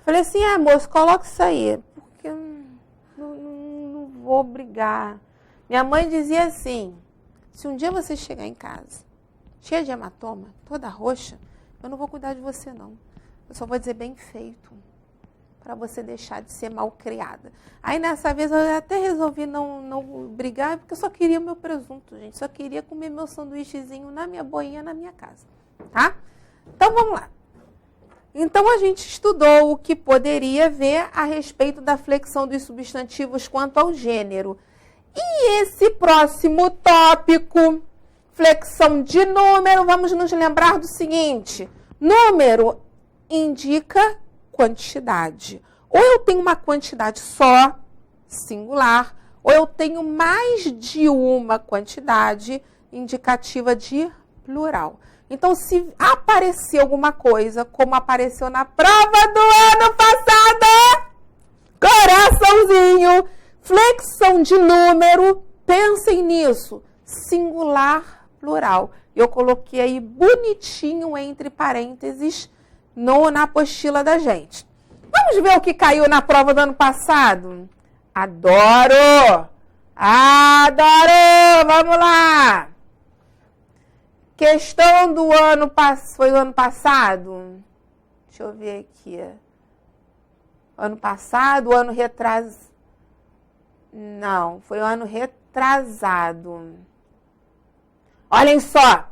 Falei assim, moço, coloca isso aí, porque eu não vou brigar. Minha mãe dizia assim, se um dia você chegar em casa, cheia de hematoma, toda roxa, eu não vou cuidar de você, não. Eu só vou dizer bem feito, para você deixar de ser mal criada. Aí, nessa vez, eu até resolvi não brigar, porque eu só queria meu presunto, gente. Só queria comer meu sanduíchezinho na minha boinha, na minha casa, tá? Então, vamos lá. Então, a gente estudou o que poderia ver a respeito da flexão dos substantivos quanto ao gênero. E esse próximo tópico, flexão de número, vamos nos lembrar do seguinte. Número indica quantidade. Ou eu tenho uma quantidade só, singular, ou eu tenho mais de uma quantidade indicativa de plural. Então, se aparecer alguma coisa, como apareceu na prova do ano passado, coraçãozinho, flexão de número, pensem nisso, singular, plural. Eu coloquei aí bonitinho entre parênteses na apostila da gente. Vamos ver o que caiu na prova do ano passado? Adoro! Adoro! Vamos lá! Questão do ano passado. Foi o ano passado? Deixa eu ver aqui. Ano passado, ano retrasado. Não, foi o ano retrasado. Olhem só.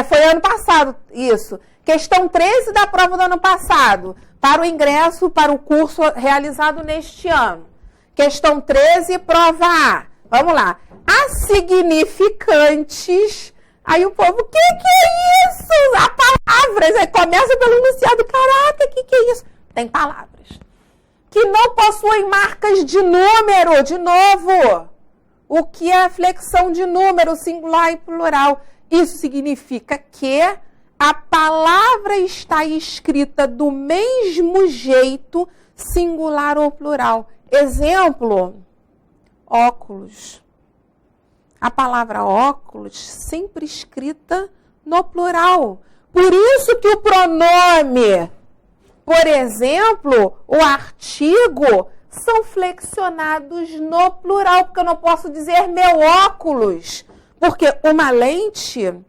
Foi ano passado, isso. Questão 13 da prova do ano passado. Para o ingresso para o curso realizado neste ano. Questão 13, prova A. Vamos lá. As significantes. Aí o povo, o que é isso? Há palavras. Aí começa pelo enunciado. Caraca, o que é isso? Tem palavras que não possuem marcas de número. De novo, o que é a flexão de número, singular e plural? Isso significa que a palavra está escrita do mesmo jeito, singular ou plural. Exemplo, óculos. A palavra óculos sempre escrita no plural. Por isso que o pronome, por exemplo, o artigo, são flexionados no plural, porque eu não posso dizer meu óculos, porque uma lente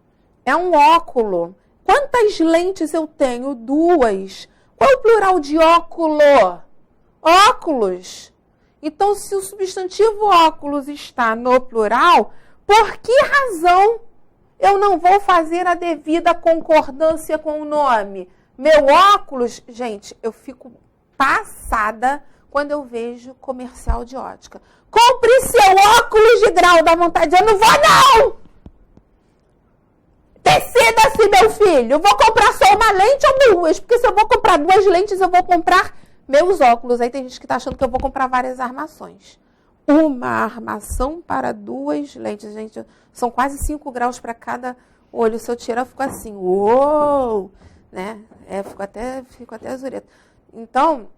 é um óculo. Quantas lentes eu tenho? 2. Qual é o plural de óculo? Óculos. Então, se o substantivo óculos está no plural, por que razão eu não vou fazer a devida concordância com o nome? Meu óculos, gente, eu fico passada quando eu vejo comercial de ótica. Compre seu óculos de grau, dá vontade. Eu não vou, não! Decida-se, meu filho. Eu vou comprar só uma lente ou duas? Porque se eu vou comprar duas lentes, eu vou comprar meus óculos. Aí tem gente que está achando que eu vou comprar várias armações. Uma armação para duas lentes. Gente, são quase 5 graus para cada olho. Se eu tirar, eu fico assim. Uou! Né? Fico até azureta. Então,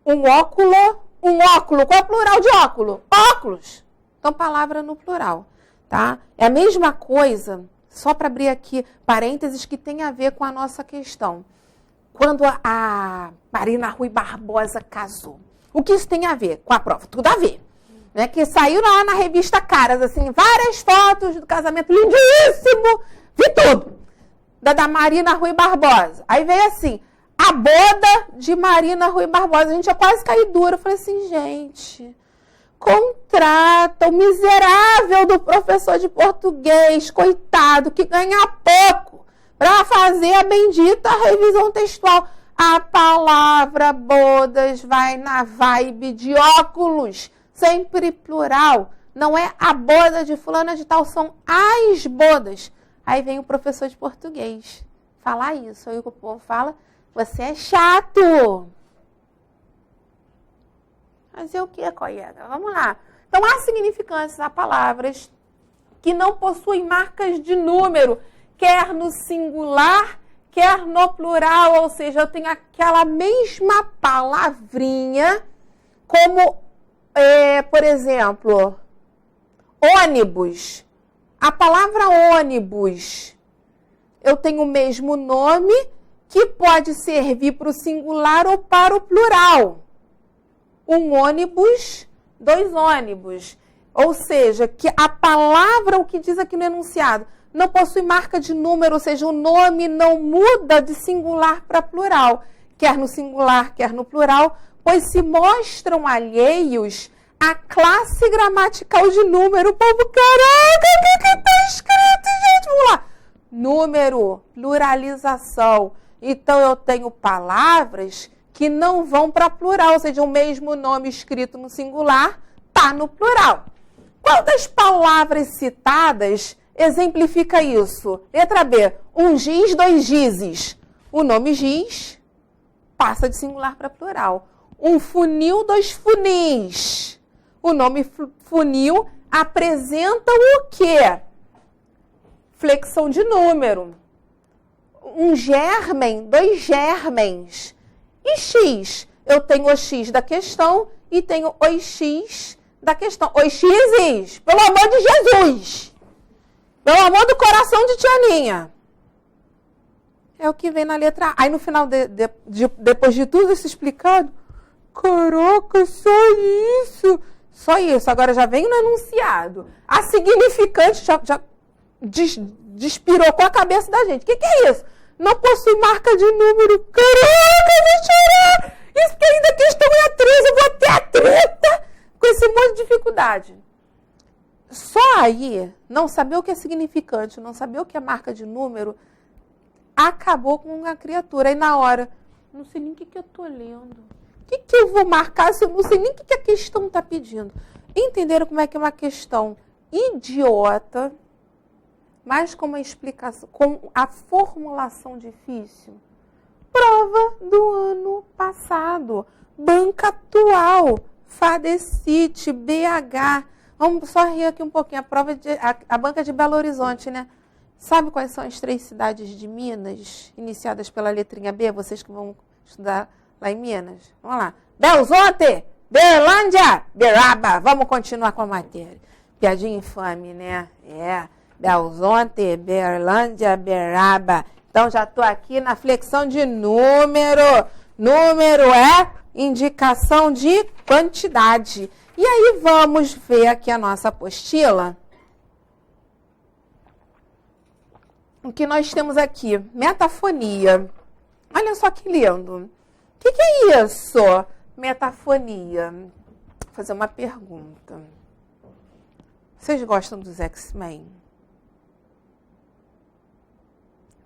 um óculo. Qual é o plural de óculo? Óculos. Então, palavra no plural. Tá? É a mesma coisa, só para abrir aqui parênteses que tem a ver com a nossa questão. Quando a Marina Rui Barbosa casou. O que isso tem a ver com a prova? Tudo a ver. Né? Que saiu lá na revista Caras, assim, várias fotos do casamento lindíssimo. Vi tudo. Da Marina Rui Barbosa. Aí veio assim, a boda de Marina Rui Barbosa. A gente já quase caiu duro. Eu falei assim, gente, contrata o miserável do professor de português, coitado, que ganha pouco, para fazer a bendita revisão textual. A palavra bodas vai na vibe de óculos, sempre plural. Não é a boda de fulana de tal, são as bodas. Aí vem o professor de português falar isso. Aí o povo fala, você é chato. Fazer o que, colega? Vamos lá. Então, há significantes a palavras que não possuem marcas de número, quer no singular, quer no plural. Ou seja, eu tenho aquela mesma palavrinha, como, por exemplo, ônibus. A palavra ônibus, eu tenho o mesmo nome que pode servir para o singular ou para o plural. Um ônibus, 2 ônibus. Ou seja, que a palavra, o que diz aqui no enunciado, não possui marca de número, ou seja, o nome não muda de singular para plural, quer no singular, quer no plural, pois se mostram alheios à classe gramatical de número. O povo, caraca, o que está escrito, gente? Vamos lá. Número, pluralização. Então, eu tenho palavras que não vão para plural, ou seja, o mesmo nome escrito no singular está no plural. Qual das palavras citadas exemplifica isso? Letra B, um giz, 2 gizes. O nome giz passa de singular para plural. Um funil, 2 funis. O nome funil apresenta o quê? Flexão de número. Um germen, 2 germens. E X? Eu tenho o X da questão e tenho os X da questão. Os X's, pelo amor de Jesus. Pelo amor do coração de Tianinha. É o que vem na letra A. Aí no final, depois de tudo isso explicado, caraca, só isso. Só isso. Agora já vem no enunciado. A significante já despirocou a cabeça da gente. O que é isso? Não possui marca de número. Caraca, eu vou chorar. Isso que ainda a questão é a 3. Eu vou ter a treta com esse monte de dificuldade. Só aí, não saber o que é significante, não saber o que é marca de número, acabou com a criatura. Aí na hora, não sei nem o que eu estou lendo. O que eu vou marcar se eu não sei nem o que a questão está pedindo? Entenderam como é que é uma questão idiota, mas com uma explicação, com a formulação difícil? Prova do ano passado. Banca atual. Fadecite, BH. Vamos só rir aqui um pouquinho. A banca de Belo Horizonte, né? Sabe quais são as 3 cidades de Minas, iniciadas pela letrinha B? Vocês que vão estudar lá em Minas. Vamos lá. Belzonte, Berlândia, Beraba. Vamos continuar com a matéria. Piadinha infame, né? Belzonte, Berlândia, Beraba. Então, já estou aqui na flexão de número. Número é indicação de quantidade. E aí, vamos ver aqui a nossa apostila. O que nós temos aqui? Metafonia. Olha só que lindo. O que é isso? Metafonia. Vou fazer uma pergunta. Vocês gostam dos X-Men?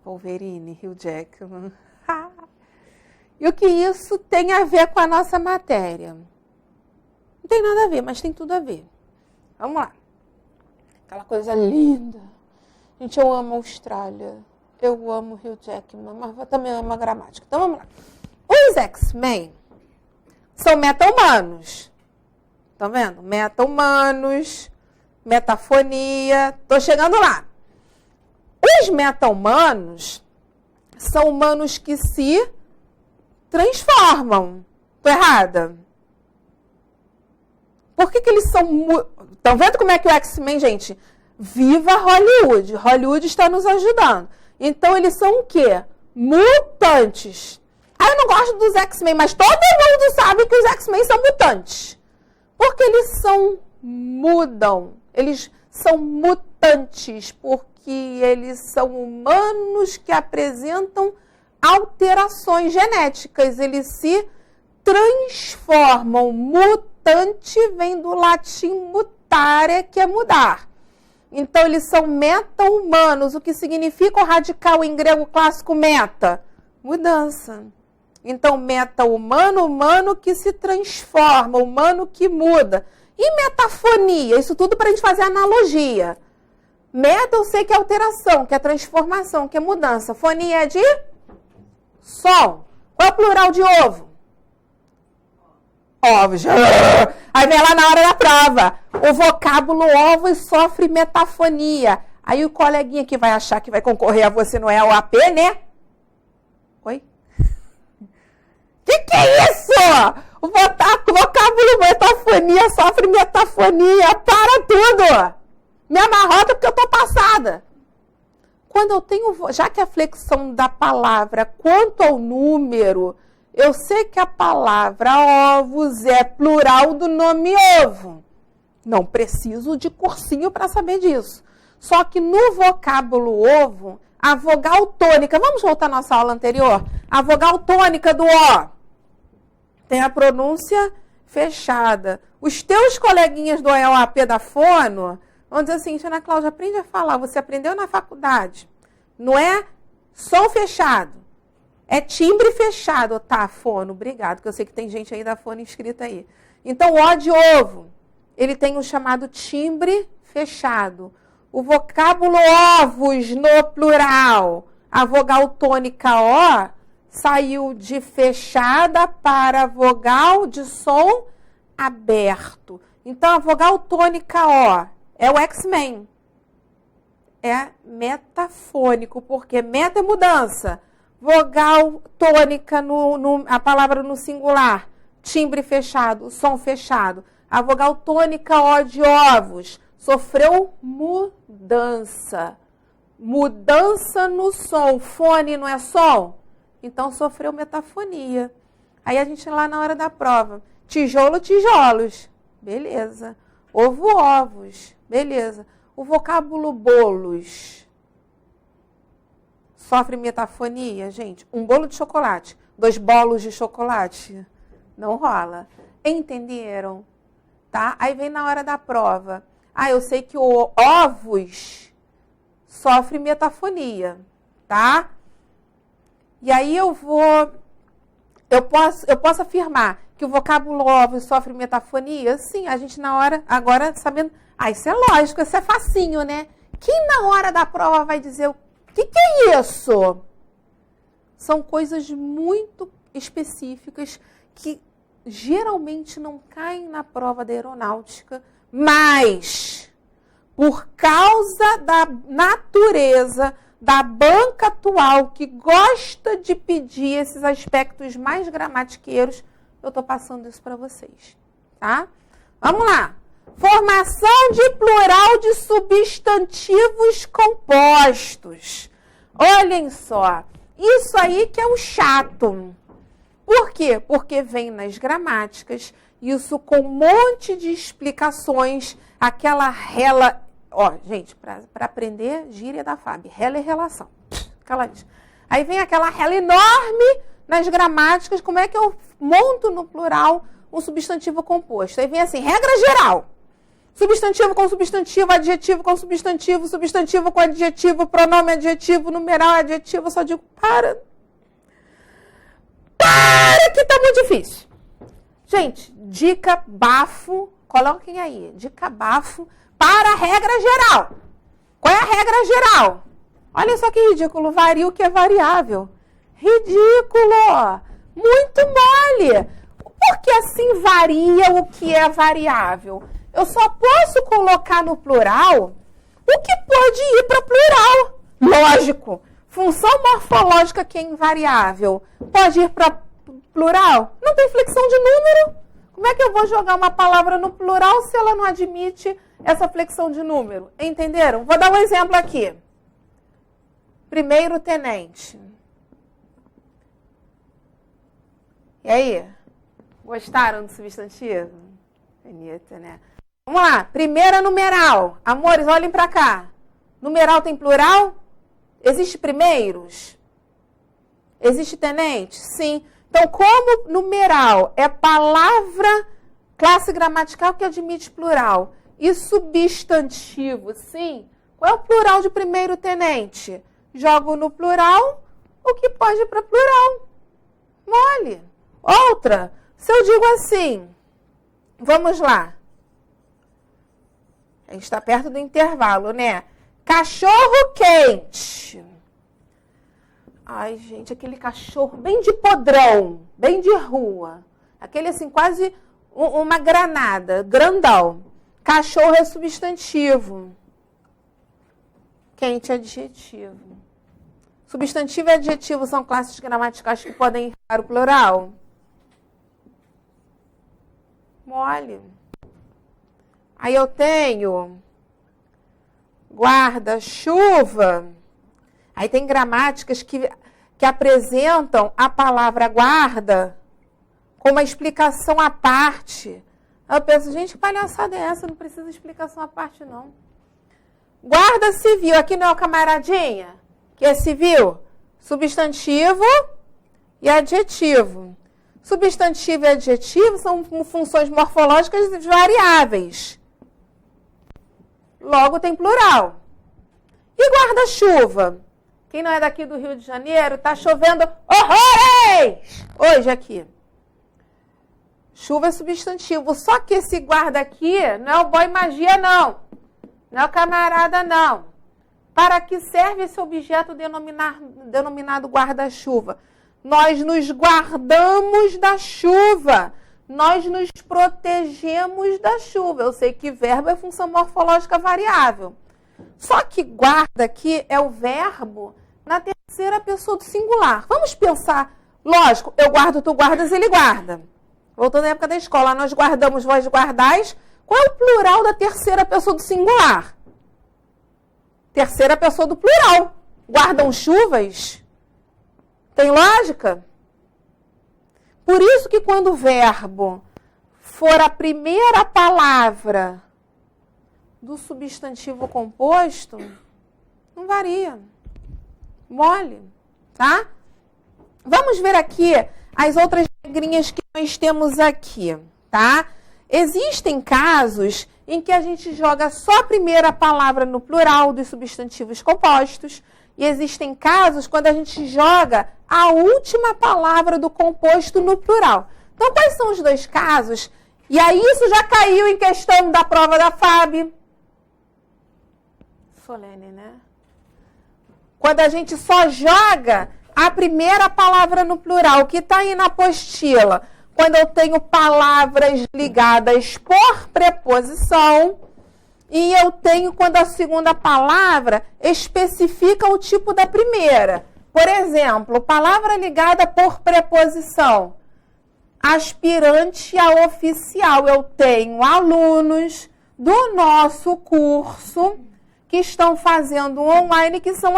Wolverine, Hugh Jackman. E o que isso tem a ver com a nossa matéria? Não tem nada a ver, mas tem tudo a ver. Vamos lá. Aquela coisa linda. Gente, eu amo a Austrália. Eu amo Hugh Jackman, mas eu também amo a gramática. Então vamos lá. Os X-Men são meta-humanos. Estão vendo? Meta-humanos, metafonia. Estou chegando lá. Os meta-humanos são humanos que se transformam. Estou errada? Por que eles são... Estão vendo como é que o X-Men, gente? Viva Hollywood. Hollywood está nos ajudando. Então, eles são o quê? Mutantes. Eu não gosto dos X-Men, mas todo mundo sabe que os X-Men são mutantes. Porque eles mudam. Eles são mutantes, porque eles são humanos que apresentam alterações genéticas. Eles se transformam. Mutante vem do latim mutare, que é mudar. Então, eles são meta-humanos. O que significa o radical em grego clássico meta? Mudança. Então, meta-humano, humano que se transforma, humano que muda. E metafonia? Isso tudo para a gente fazer analogia. Meta eu sei que é alteração, que é transformação, que é mudança. Fonia é de som. Qual é o plural de ovo? Ovos. Aí vem lá na hora da prova. O vocábulo ovos sofre metafonia. Aí o coleguinha que vai achar que vai concorrer a você não é o AP, né? Oi? Que é isso? O vocábulo metafonia sofre metafonia. Para tudo. Me amarrota porque eu tô passada. Quando eu tenho... Já que a flexão da palavra quanto ao número... Eu sei que a palavra ovos é plural do nome ovo. Não preciso de cursinho para saber disso. Só que no vocábulo ovo, a vogal tônica... Vamos voltar à nossa aula anterior? A vogal tônica do O tem a pronúncia fechada. Os teus coleguinhas do EOAP da Fono vão dizer assim, Ana Cláudia, aprende a falar. Você aprendeu na faculdade. Não é som fechado. É timbre fechado, tá, Fono? Obrigado, que eu sei que tem gente aí da Fono inscrita aí. Então, O de ovo, ele tem o chamado timbre fechado. O vocábulo ovos no plural, a vogal tônica O, saiu de fechada para vogal de som aberto. Então, a vogal tônica O é o X-Men. É metafônico, porque meta é mudança. Vogal tônica, a palavra no singular, timbre fechado, som fechado. A vogal tônica O de ovos sofreu mudança. Mudança no som. Fone não é som? Então sofreu metafonia. Aí a gente lá na hora da prova. Tijolo, tijolos. Beleza. Ovo, ovos. Beleza. O vocábulo bolos sofre metafonia, gente. Um bolo de chocolate, 2 bolos de chocolate. Não rola. Entenderam? Tá? Aí vem na hora da prova. Eu sei que o ovos sofre metafonia, tá? E aí eu posso afirmar que o vocábulo ovos sofre metafonia? Sim, a gente na hora, agora sabendo... isso é lógico, isso é facinho, né? Quem na hora da prova vai dizer o que é isso? São coisas muito específicas que geralmente não caem na prova da aeronáutica, mas por causa da natureza da banca atual que gosta de pedir esses aspectos mais gramatiqueiros, eu estou passando isso para vocês, tá? Vamos lá. Formação de plural de substantivos compostos. Olhem só, isso aí que é o chato. Por quê? Porque vem nas gramáticas, isso com um monte de explicações, aquela rela... gente, para aprender, gíria da Fábio, rela é relação. Aí vem aquela rela enorme nas gramáticas, como é que eu monto no plural um substantivo composto. Aí vem assim, regra geral. Substantivo com substantivo, adjetivo com substantivo, substantivo com adjetivo, pronome adjetivo, numeral adjetivo. Eu só digo, para que tá muito difícil. Gente, dica bafo, coloquem aí, dica bafo para a regra geral. Qual é a regra geral? Olha só que ridículo, varia o que é variável. Ridículo! Muito mole! Por que assim varia o que é variável? Eu só posso colocar no plural o que pode ir para plural. Lógico. Função morfológica que é invariável pode ir para plural? Não tem flexão de número. Como é que eu vou jogar uma palavra no plural se ela não admite essa flexão de número? Entenderam? Vou dar um exemplo aqui. Primeiro tenente. E aí? Gostaram do substantivo? Bonito, né? Vamos lá. Primeira numeral. Amores, olhem para cá. Numeral tem plural? Existe primeiros? Existe tenente? Sim. Então, como numeral é palavra, classe gramatical que admite plural, e substantivo, sim, qual é o plural de primeiro tenente? Jogo no plural o que pode ir para plural. Mole. Outra, se eu digo assim, vamos lá. A gente está perto do intervalo, né? Cachorro quente. Ai, gente, aquele cachorro bem de podrão, bem de rua. Aquele assim, quase uma granada, grandão. Cachorro é substantivo. Quente é adjetivo. Substantivo e adjetivo são classes gramaticais que podem ir para o plural? Mole. Aí eu tenho guarda-chuva. Aí tem gramáticas que apresentam a palavra guarda com uma explicação à parte. Aí eu penso, gente, que palhaçada é essa? Não precisa de explicação à parte, não. Guarda civil, aqui não é o camaradinha? Que é civil? Substantivo e adjetivo. Substantivo e adjetivo são funções morfológicas variáveis. Logo tem plural. E guarda-chuva? Quem não é daqui do Rio de Janeiro, está chovendo horrores hoje aqui. Chuva é substantivo. Só que esse guarda aqui não é o boy magia, não. Não é o camarada, não. Para que serve esse objeto denominado guarda-chuva? Nós nos guardamos da chuva. Nós nos protegemos da chuva. Eu sei que verbo é função morfológica variável. Só que guarda aqui é o verbo na terceira pessoa do singular. Vamos pensar, lógico, eu guardo, tu guardas, ele guarda. Voltando à época da escola, nós guardamos, vós guardais. Qual é o plural da terceira pessoa do singular? Terceira pessoa do plural. Guardam chuvas? Tem lógica? Por isso que quando o verbo for a primeira palavra do substantivo composto, não varia. Mole, tá? Vamos ver aqui as outras regrinhas que nós temos aqui, tá? Existem casos em que a gente joga só a primeira palavra no plural dos substantivos compostos e existem casos quando a gente joga a última palavra do composto no plural. Então, quais são os dois casos? E aí, isso já caiu em questão da prova da FAB. Solene, né? Quando a gente só joga a primeira palavra no plural, que está aí na apostila, quando eu tenho palavras ligadas por preposição, e eu tenho quando a segunda palavra especifica o tipo da primeira. Por exemplo, palavra ligada por preposição, aspirante a oficial. Eu tenho alunos do nosso curso que estão fazendo online, que são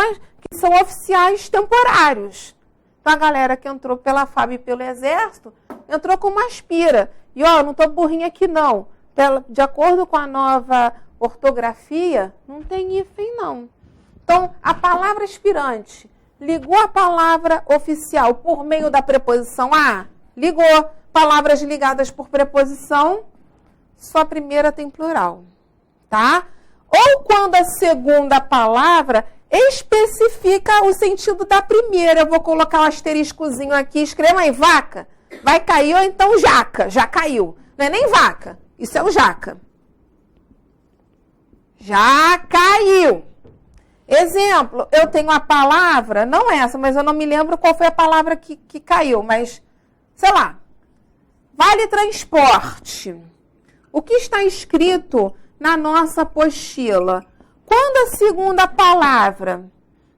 oficiais temporários. Então, a galera que entrou pela FAB e pelo Exército, entrou como aspira. E, ó, não estou burrinha aqui, não. De acordo com a nova ortografia, não tem hífen, não. Então, a palavra aspirante Ligou a palavra oficial por meio da preposição a? Ligou. Palavras ligadas por preposição, só a primeira tem plural, tá? Ou quando a segunda palavra especifica o sentido da primeira. Eu vou colocar um asteriscozinho aqui, escreva aí, vaca. Vai cair ou então jaca, já caiu. Não é nem vaca, isso é o jaca. Já caiu. Exemplo, eu tenho a palavra, não essa, mas eu não me lembro qual foi a palavra que caiu, mas, sei lá, vale transporte. O que está escrito na nossa apostila? Quando a segunda palavra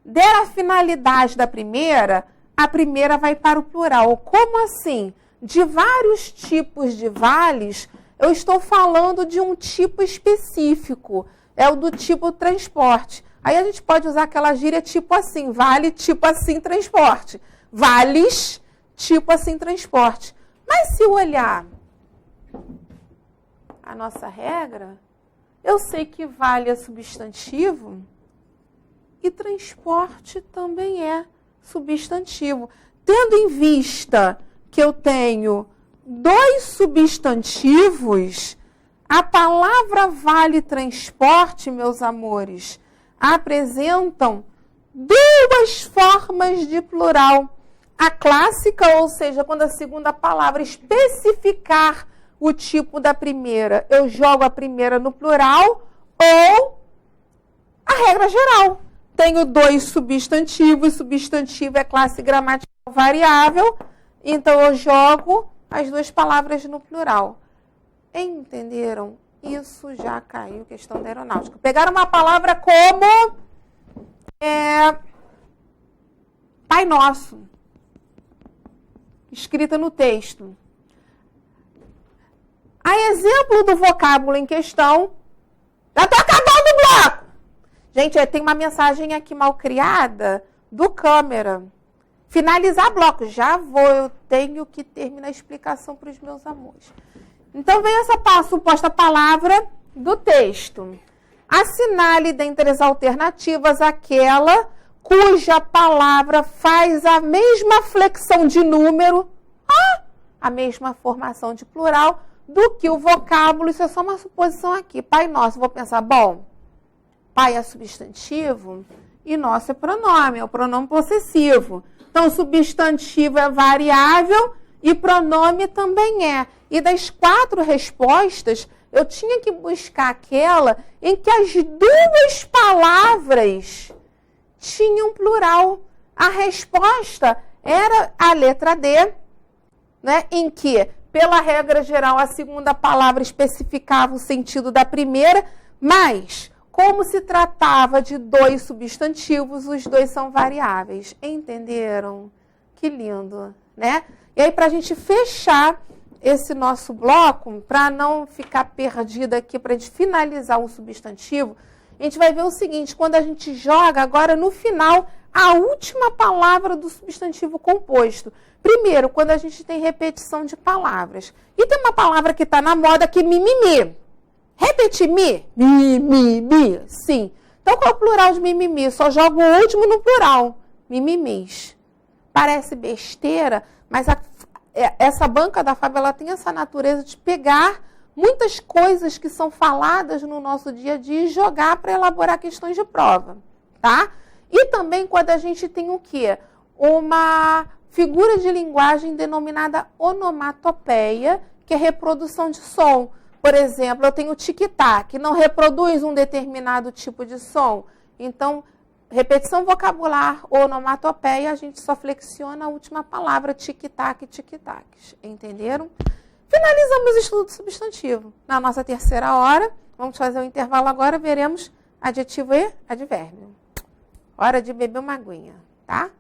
der a finalidade da primeira, a primeira vai para o plural. Como assim? De vários tipos de vales, eu estou falando de um tipo específico. É o do tipo transporte. Aí a gente pode usar aquela gíria tipo assim, vale, tipo assim, transporte. Vales, tipo assim, transporte. Mas se eu olhar a nossa regra, eu sei que vale é substantivo e transporte também é substantivo. Tendo em vista que eu tenho dois substantivos, a palavra vale transporte, meus amores, apresentam duas formas de plural. A clássica, ou seja, quando a segunda palavra especificar o tipo da primeira, eu jogo a primeira no plural, ou a regra geral. Tenho dois substantivos, substantivo é classe gramatical variável, então eu jogo as duas palavras no plural. Entenderam? Isso já caiu, questão da aeronáutica. Pegaram uma palavra como Pai Nosso, escrita no texto. A exemplo do vocábulo em questão, já estou acabando o bloco. Gente, tem uma mensagem aqui mal criada do câmera. Finalizar bloco. Já vou, eu tenho que terminar a explicação para os meus amores. Então, vem essa suposta palavra do texto. Assinale dentre as alternativas aquela cuja palavra faz a mesma flexão de número, a mesma formação de plural, do que o vocábulo. Isso é só uma suposição aqui. Pai Nosso, vou pensar, bom, pai é substantivo e nosso é pronome, é o pronome possessivo. Então, substantivo é variável e pronome também é. E das 4 respostas, eu tinha que buscar aquela em que as duas palavras tinham plural. A resposta era a letra D, né, em que, pela regra geral, a segunda palavra especificava o sentido da primeira, mas, como se tratava de 2 substantivos, os 2 são variáveis. Entenderam? Que lindo, né? E aí, para a gente fechar esse nosso bloco, para não ficar perdida aqui, para a gente finalizar um substantivo, a gente vai ver o seguinte, quando a gente joga agora no final a última palavra do substantivo composto. Primeiro, quando a gente tem repetição de palavras. E tem uma palavra que está na moda que é mimimi. Repetir mi? Mi, sim. Então, qual é o plural de mimimi? Só jogo o último no plural. Mimimis. Parece besteira, mas essa banca da Fábio, ela tem essa natureza de pegar muitas coisas que são faladas no nosso dia a dia e jogar para elaborar questões de prova, tá? E também quando a gente tem o quê? Uma figura de linguagem denominada onomatopeia, que é reprodução de som. Por exemplo, eu tenho tic-tac, não reproduz um determinado tipo de som. Então, repetição vocabular, onomatopeia, a gente só flexiona a última palavra, tic-tac, tic-tacs. Entenderam? Finalizamos o estudo do substantivo. Na nossa terceira hora, vamos fazer um intervalo agora, veremos adjetivo e advérbio. Hora de beber uma aguinha, tá?